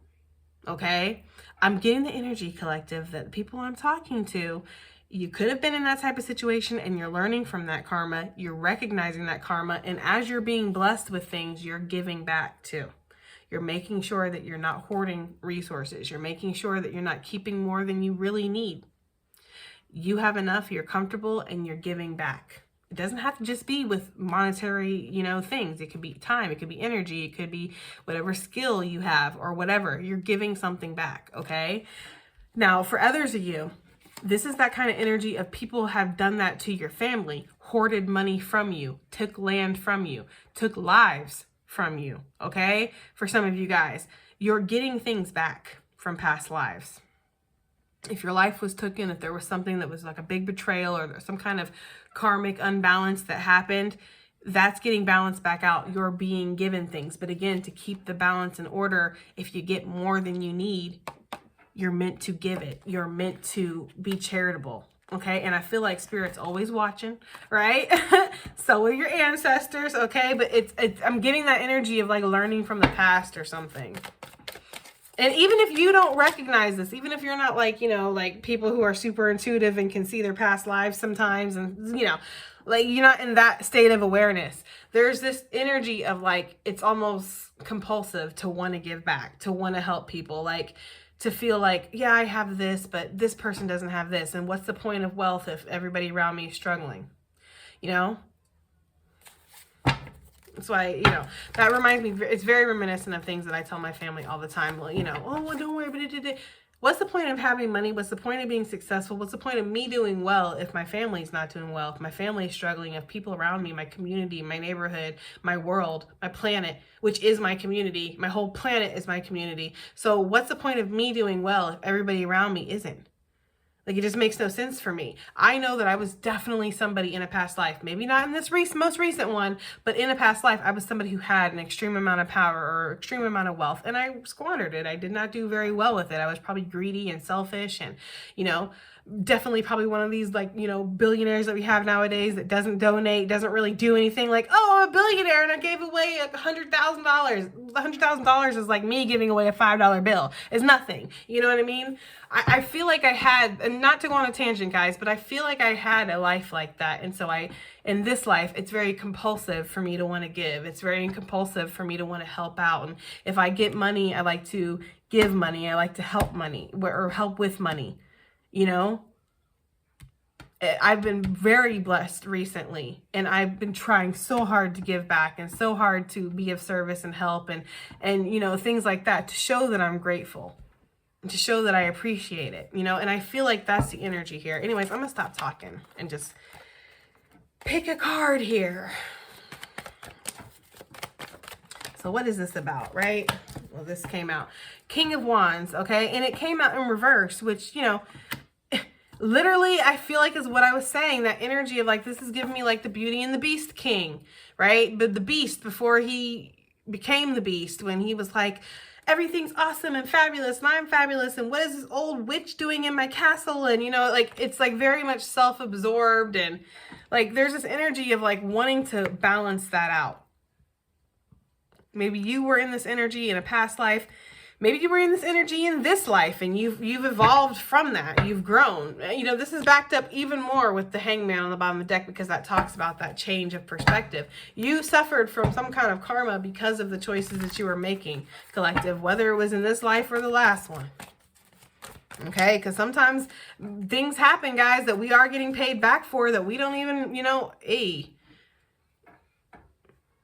Okay? I'm getting the energy, collective, that people I'm talking to, you could have been in that type of situation and you're learning from that karma. You're recognizing that karma. And as you're being blessed with things, you're giving back too. You're making sure that you're not hoarding resources. You're making sure that you're not keeping more than you really need. You have enough, you're comfortable, and you're giving back. It doesn't have to just be with monetary, you know, things. It could be time, it could be energy, it could be whatever skill you have or whatever. You're giving something back, okay? Now, for others of you, this is that kind of energy of people have done that to your family, hoarded money from you, took land from you, took lives from you, okay? For some of you guys, you're getting things back from past lives. If your life was taken, if there was something that was like a big betrayal or some kind of karmic unbalance that happened, that's getting balanced back out. You're being given things. But again, to keep the balance in order, if you get more than you need, you're meant to give it. You're meant to be charitable. Okay, and I feel like Spirit's always watching, right? So are your ancestors, okay? But it's I'm getting that energy of like learning from the past or something. And even if you don't recognize this, even if you're not like, you know, like people who are super intuitive and can see their past lives sometimes, and, you know, like you're not in that state of awareness, there's this energy of like, it's almost compulsive to want to give back, to want to help people, like to feel like, yeah, I have this, but this person doesn't have this. And what's the point of wealth if everybody around me is struggling? You know? That's why, you know, that reminds me, it's very reminiscent of things that I tell my family all the time. Well, you know, oh, well, don't worry, but what's the point of having money? What's the point of being successful? What's the point of me doing well if my family's not doing well? If my family is struggling, if people around me, my community, my neighborhood, my world, my planet, which is my community, my whole planet is my community. So what's the point of me doing well if everybody around me isn't? Like, it just makes no sense for me. I know that I was definitely somebody in a past life, maybe not in this most recent one, but in a past life, I was somebody who had an extreme amount of power or extreme amount of wealth, and I squandered it. I did not do very well with it. I was probably greedy and selfish and, you know, definitely probably one of these, like, you know, billionaires that we have nowadays that doesn't donate, doesn't really do anything. Like, oh, I'm a billionaire and I gave away $100,000. $100,000 is like me giving away a $5 bill. It's nothing. You know what I mean? I feel like I had, and not to go on a tangent, guys, but I feel like I had a life like that. And so in this life, it's very compulsive for me to want to give. It's very compulsive for me to want to help out. And if I get money, I like to give money. I like to help money or help with money. You know, I've been very blessed recently, and I've been trying so hard to give back and so hard to be of service and help and you know, things like that, to show that I'm grateful and to show that I appreciate it, you know, and I feel like that's the energy here. Anyways, I'm gonna stop talking and just pick a card here. So what is this about, right? Well, this came out King of Wands, okay, and it came out in reverse, which, you know, literally, I feel like is what I was saying, that energy of like, this is giving me like the Beauty and the Beast king, right? But the Beast before he became the Beast, when he was like, everything's awesome and fabulous and I'm fabulous and what is this old witch doing in my castle? And, you know, like, it's like very much self-absorbed, and like there's this energy of like wanting to balance that out. Maybe you were in this energy in a past life. Maybe you were in this energy in this life and you've evolved from that. You've grown. You know, this is backed up even more with the Hangman on the bottom of the deck, because that talks about that change of perspective. You suffered from some kind of karma because of the choices that you were making, collective, whether it was in this life or the last one. Okay, because sometimes things happen, guys, that we are getting paid back for that we don't even, you know,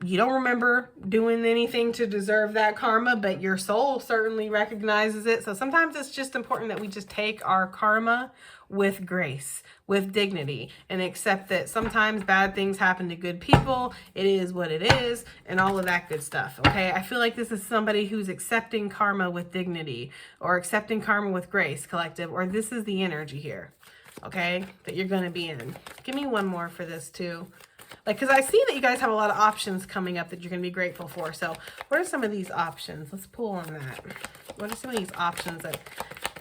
you don't remember doing anything to deserve that karma, but your soul certainly recognizes it. So sometimes it's just important that we just take our karma with grace, with dignity, and accept that sometimes bad things happen to good people. It is what it is, and all of that good stuff. Okay, I feel like this is somebody who's accepting karma with dignity, or accepting karma with grace, collective, or this is the energy here, okay, that you're going to be in. Give me one more for this too. Like, because I see that you guys have a lot of options coming up that you're going to be grateful for. So what are some of these options? Let's pull on that. What are some of these options that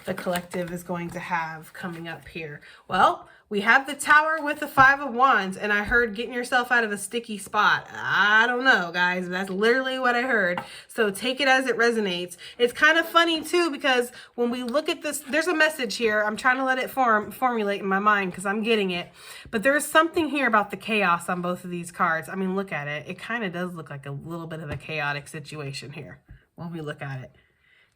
the collective is going to have coming up here? Well, we have the Tower with the Five of Wands, and I heard getting yourself out of a sticky spot. I don't know, guys. That's literally what I heard. So take it as it resonates. It's kind of funny, too, because when we look at this, there's a message here. I'm trying to let it formulate in my mind because I'm getting it. But there's something here about the chaos on both of these cards. I mean, look at it. It kind of does look like a little bit of a chaotic situation here when we look at it.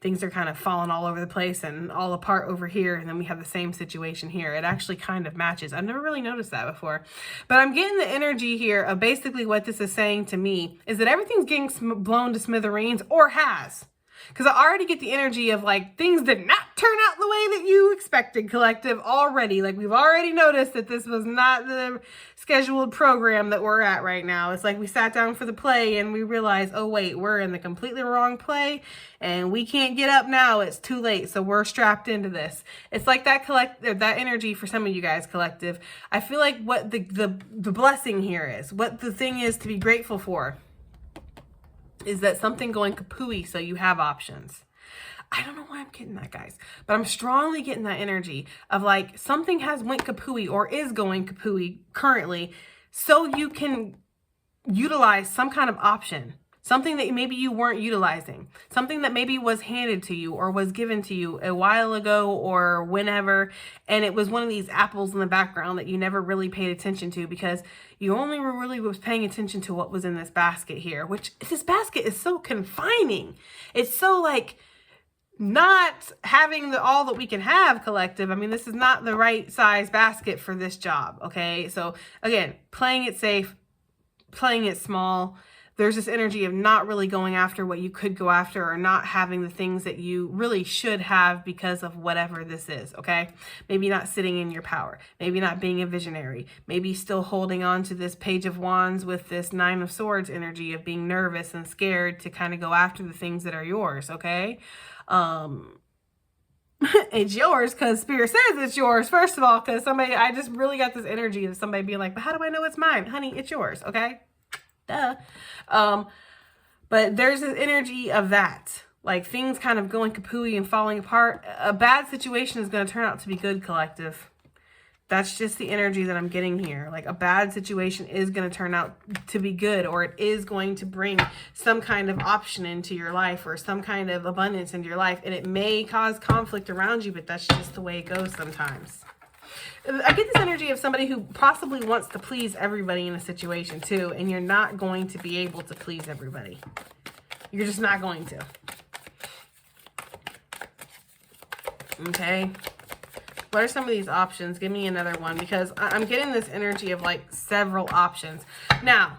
Things are kind of falling all over the place and all apart over here. And then we have the same situation here. It actually kind of matches. I've never really noticed that before. But I'm getting the energy here of basically what this is saying to me is that everything's getting blown to smithereens, or has. Because I already get the energy of like things did not turn out the way that you expected, collective, already. Like, we've already noticed that this was not the scheduled program that we're at right now. It's like we sat down for the play and we realized, oh wait, we're in the completely wrong play and we can't get up now. It's too late. So we're strapped into this. It's like that that energy for some of you guys, collective. I feel like what the blessing here is, what the thing is to be grateful for, is that something going kapooey, so you have options. I don't know why I'm getting that, guys, but I'm strongly getting that energy of like something has went kapooey or is going kapooey currently, so you can utilize some kind of option, something that maybe you weren't utilizing, something that maybe was handed to you or was given to you a while ago or whenever, and it was one of these apples in the background that you never really paid attention to because you only really was paying attention to what was in this basket here, which this basket is so confining. It's so like not having all that we can have, collective. I mean, this is not the right size basket for this job, okay? So again, playing it safe, playing it small. There's this energy of not really going after what you could go after or not having the things that you really should have because of whatever this is, okay? Maybe not sitting in your power. Maybe not being a visionary. Maybe still holding on to this Page of Wands with this Nine of Swords energy of being nervous and scared to kind of go after the things that are yours, okay? It's yours because Spirit says it's yours, first of all, because somebody, I just really got this energy of somebody being like, but how do I know it's mine? Honey, it's yours, okay? Duh. But there's this energy of that, like things kind of going kapooey and falling apart. A bad situation is going to turn out to be good, collective. That's just the energy that I'm getting here. Like a bad situation is going to turn out to be good, or it is going to bring some kind of option into your life or some kind of abundance into your life. And it may cause conflict around you, but that's just the way it goes sometimes. I get this energy of somebody who possibly wants to please everybody in a situation too, and you're not going to be able to please everybody. You're just not going to. Okay. What are some of these options? Give me another one, because I'm getting this energy of like several options. Now,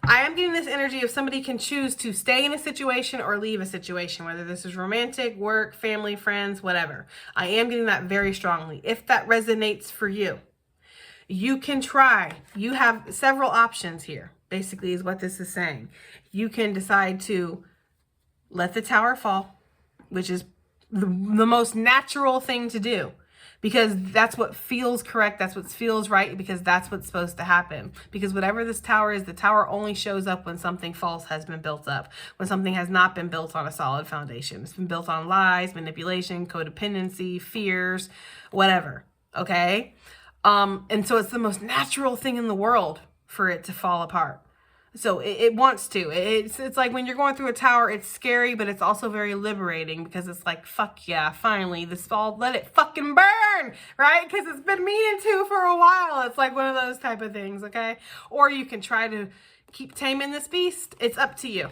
I am getting this energy of somebody can choose to stay in a situation or leave a situation, whether this is romantic, work, family, friends, whatever. I am getting that very strongly. If that resonates for you, you can try. You have several options here, basically is what this is saying. You can decide to let the tower fall, which is the most natural thing to do. Because that's what feels correct. That's what feels right. Because that's what's supposed to happen. Because whatever this tower is, the tower only shows up when something false has been built up. When something has not been built on a solid foundation. It's been built on lies, manipulation, codependency, fears, whatever. Okay? And so it's the most natural thing in the world for it to fall apart. So it wants to. It's like when you're going through a tower, it's scary, but it's also very liberating because it's like, fuck yeah, finally, this fall, let it fucking burn, right? Because it's been meaning to for a while. It's like one of those type of things, okay? Or you can try to keep taming this beast. It's up to you.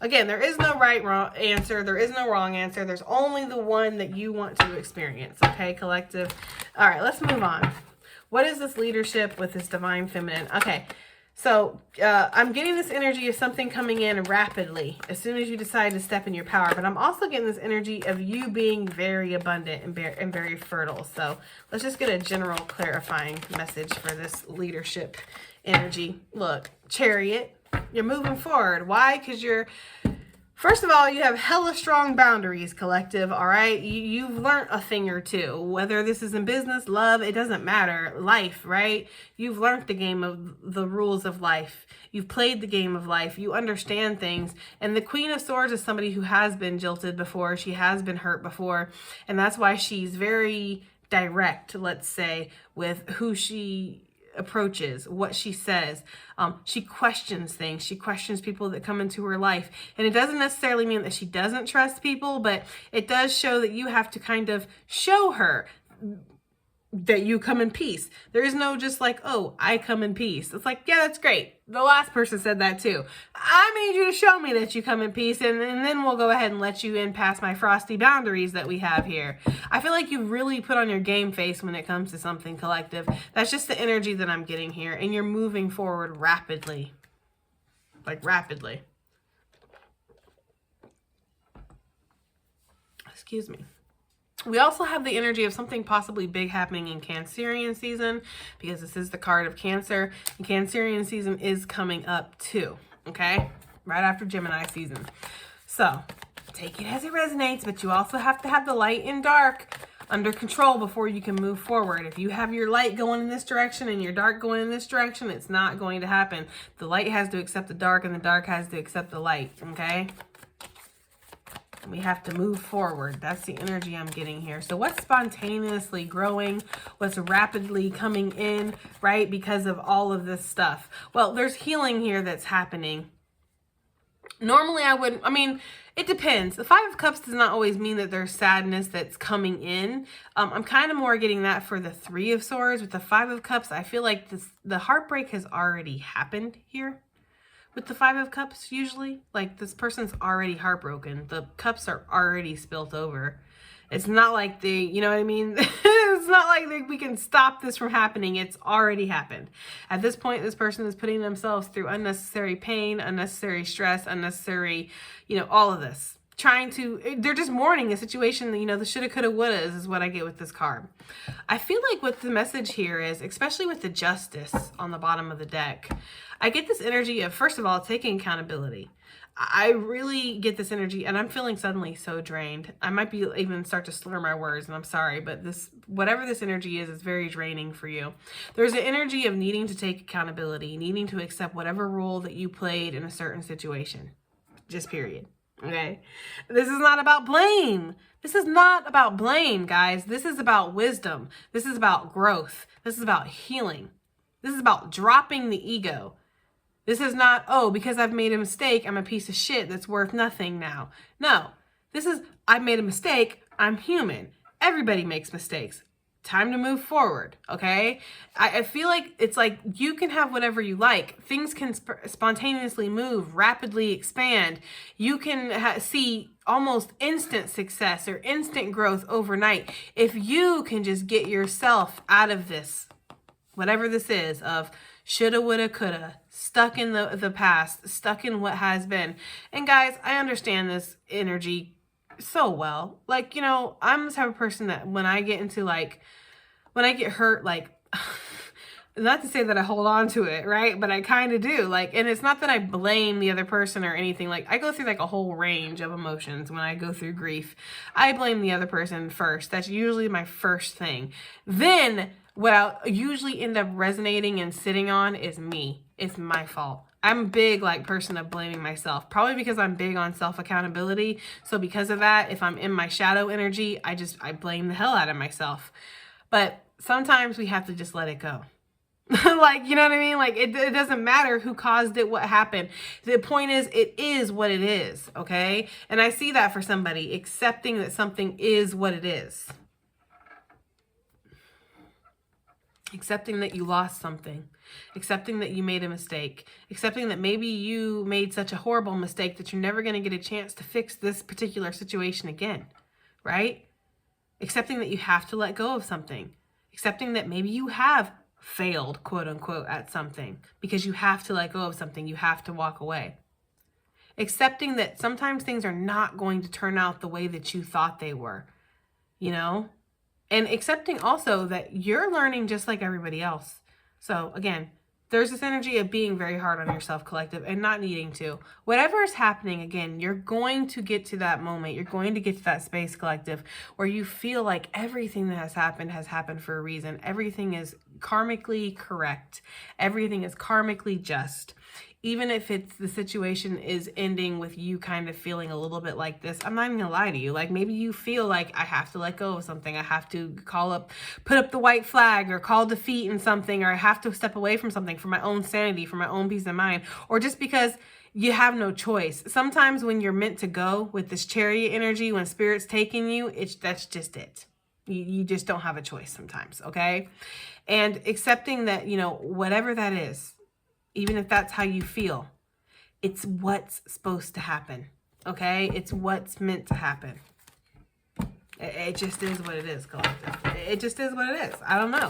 Again, there is no wrong answer. There is no wrong answer. There's only the one that you want to experience, okay, collective? All right, let's move on. What is this leadership with this divine feminine? Okay. So I'm getting this energy of something coming in rapidly as soon as you decide to step in your power. But I'm also getting this energy of you being very abundant and very fertile. So let's just get a general clarifying message for this leadership energy. Look, Chariot, you're moving forward. Why? Because you're... First of all, you have hella strong boundaries, collective, all right? You've learned a thing or two. Whether this is in business, love, it doesn't matter. Life, right? You've learned the game of the rules of life. You've played the game of life. You understand things. And the Queen of Swords is somebody who has been jilted before. She has been hurt before. And that's why she's very direct, let's say, with who she approaches, what she says. She questions things. She questions people that come into her life. And it doesn't necessarily mean that she doesn't trust people, but it does show that you have to kind of show her that you come in peace. There is no just like, oh, I come in peace. It's like, yeah, that's great. The last person said that too. I need you to show me that you come in peace, and then we'll go ahead and let you in past my frosty boundaries that we have here. I feel like you really put on your game face when it comes to something, collective. That's just the energy that I'm getting here, and you're moving forward rapidly. Like rapidly. Excuse me. We also have the energy of something possibly big happening in Cancerian season, because this is the card of Cancer, and Cancerian season is coming up too, okay? Right after Gemini season. So, take it as it resonates, but you also have to have the light and dark under control before you can move forward. If you have your light going in this direction and your dark going in this direction, it's not going to happen. The light has to accept the dark, and the dark has to accept the light, okay? We have to move forward. That's the energy I'm getting here. So what's spontaneously growing? What's rapidly coming in, right? Because of all of this stuff. Well, there's healing here that's happening. Normally I mean, it depends. The Five of Cups does not always mean that there's sadness that's coming in. I'm kind of more getting that for the Three of Swords. With the Five of Cups, I feel like the heartbreak has already happened here. With the Five of Cups, usually, like this person's already heartbroken. The cups are already spilt over. It's not like you know what I mean? It's not like we can stop this from happening. It's already happened. At this point, this person is putting themselves through unnecessary pain, unnecessary stress, unnecessary, you know, all of this. They're just mourning a situation that, you know, the shoulda, coulda, wouldas is what I get with this card. I feel like what the message here is, especially with the Justice on the bottom of the deck, I get this energy of, first of all, taking accountability. I really get this energy, and I'm feeling suddenly so drained. I might be even start to slur my words, and I'm sorry, but whatever this energy is very draining for you. There's an energy of needing to take accountability, needing to accept whatever role that you played in a certain situation. Just period. Okay? This is not about blame. This is not about blame, guys. This is about wisdom. This is about growth. This is about healing. This is about dropping the ego. This is not, oh, because I've made a mistake, I'm a piece of shit that's worth nothing now. No, this is, I've made a mistake, I'm human. Everybody makes mistakes. Time to move forward, okay? I feel like it's like you can have whatever you like. Things can spontaneously move, rapidly expand. You can see almost instant success or instant growth overnight if you can just get yourself out of this, whatever this is, of shoulda, woulda, coulda, stuck in the past, stuck in what has been. And guys, I understand this energy so well. Like, you know, I'm the type of person that when I get hurt, like, not to say that I hold on to it, right? But I kind of do. Like, and it's not that I blame the other person or anything. Like, I go through like a whole range of emotions when I go through grief. I blame the other person first. That's usually my first thing. Then what I'll usually end up resonating and sitting on is me. It's my fault. I'm a big like person of blaming myself, probably because I'm big on self-accountability. So because of that, if I'm in my shadow energy, I blame the hell out of myself. But sometimes we have to just let it go. Like, you know what I mean? Like, it doesn't matter who caused it, what happened. The point is, it is what it is, okay? And I see that for somebody, accepting that something is what it is. Accepting that you lost something, accepting that you made a mistake, accepting that maybe you made such a horrible mistake that you're never going to get a chance to fix this particular situation again, right? Accepting that you have to let go of something, accepting that maybe you have failed, quote unquote, at something because you have to let go of something, you have to walk away. Accepting that sometimes things are not going to turn out the way that you thought they were, you know? And accepting also that you're learning just like everybody else. So again, there's this energy of being very hard on yourself, collective, and not needing to. Whatever is happening, again, you're going to get to that moment. You're going to get to that space, collective, where you feel like everything that has happened for a reason. Everything is karmically correct. Everything is karmically just. Even if the situation is ending with you kind of feeling a little bit like this, I'm not even gonna lie to you. Like maybe you feel like I have to let go of something. I have to put up the white flag or call defeat in something, or I have to step away from something for my own sanity, for my own peace of mind, or just because you have no choice. Sometimes when you're meant to go with this chariot energy, when spirit's taking you, that's just it. You just don't have a choice sometimes, okay? And accepting that, you know, whatever that is, even if that's how you feel, it's what's supposed to happen, okay? It's what's meant to happen. It just is what it is, collective. It just is what it is. I don't know,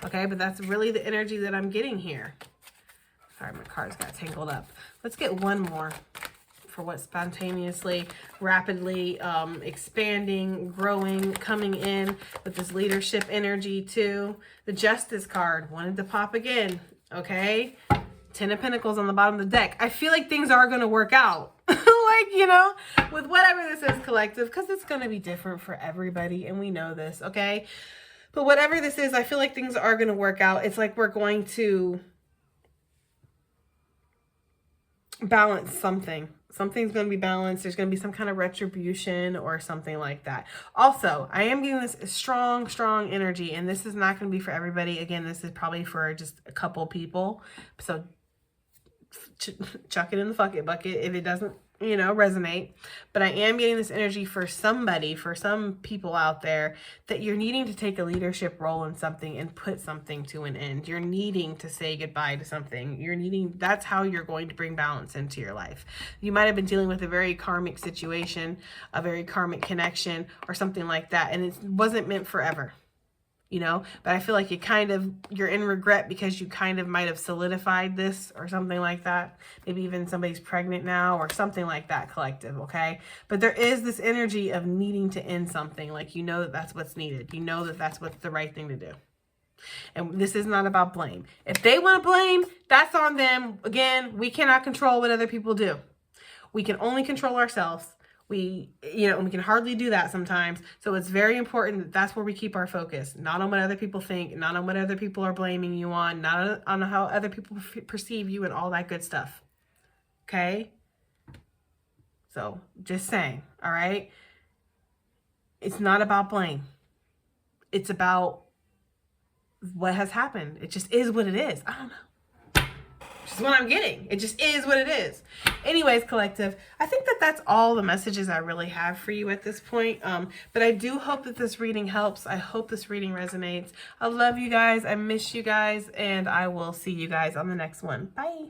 okay? But that's really the energy that I'm getting here. Sorry, my cards got tangled up. Let's get one more for what's spontaneously, rapidly expanding, growing, coming in with this leadership energy too. The Justice card wanted to pop again, okay? 10 of Pentacles on the bottom of the deck. I feel like things are going to work out. Like, you know, with whatever this is, collective, because it's going to be different for everybody, and we know this, okay? But whatever this is, I feel like things are going to work out. It's like we're going to balance something. Something's going to be balanced. There's going to be some kind of retribution or something like that. Also, I am getting this strong, strong energy, and this is not going to be for everybody. Again, this is probably for just a couple people. So chuck it in the fuck it bucket if it doesn't, resonate. But I am getting this energy for somebody, for some people out there, that you're needing to take a leadership role in something and put something to an end. You're needing to say goodbye to something. That's how you're going to bring balance into your life. You might have been dealing with a very karmic situation, a very karmic connection, or something like that, and it wasn't meant forever. But I feel like you're in regret because you kind of might have solidified this or something like that. Maybe even somebody's pregnant now or something like that, collective, okay? But there is this energy of needing to end something, like that that's what's needed. That that's what's the right thing to do. And this is not about blame. If they want to blame, that's on them. Again, we cannot control what other people do. We can only control ourselves. We can hardly do that sometimes. So it's very important that that's where we keep our focus, not on what other people think, not on what other people are blaming you on, not on how other people perceive you and all that good stuff. Okay? So just saying, all right? It's not about blame. It's about what has happened. It just is what it is. I don't know. Is what I'm getting. It just is what it is. Anyways, collective, I think that that's all the messages I really have for you at this point. But I do hope that this reading helps. I hope this reading resonates. I love you guys. I miss you guys. And I will see you guys on the next one. Bye.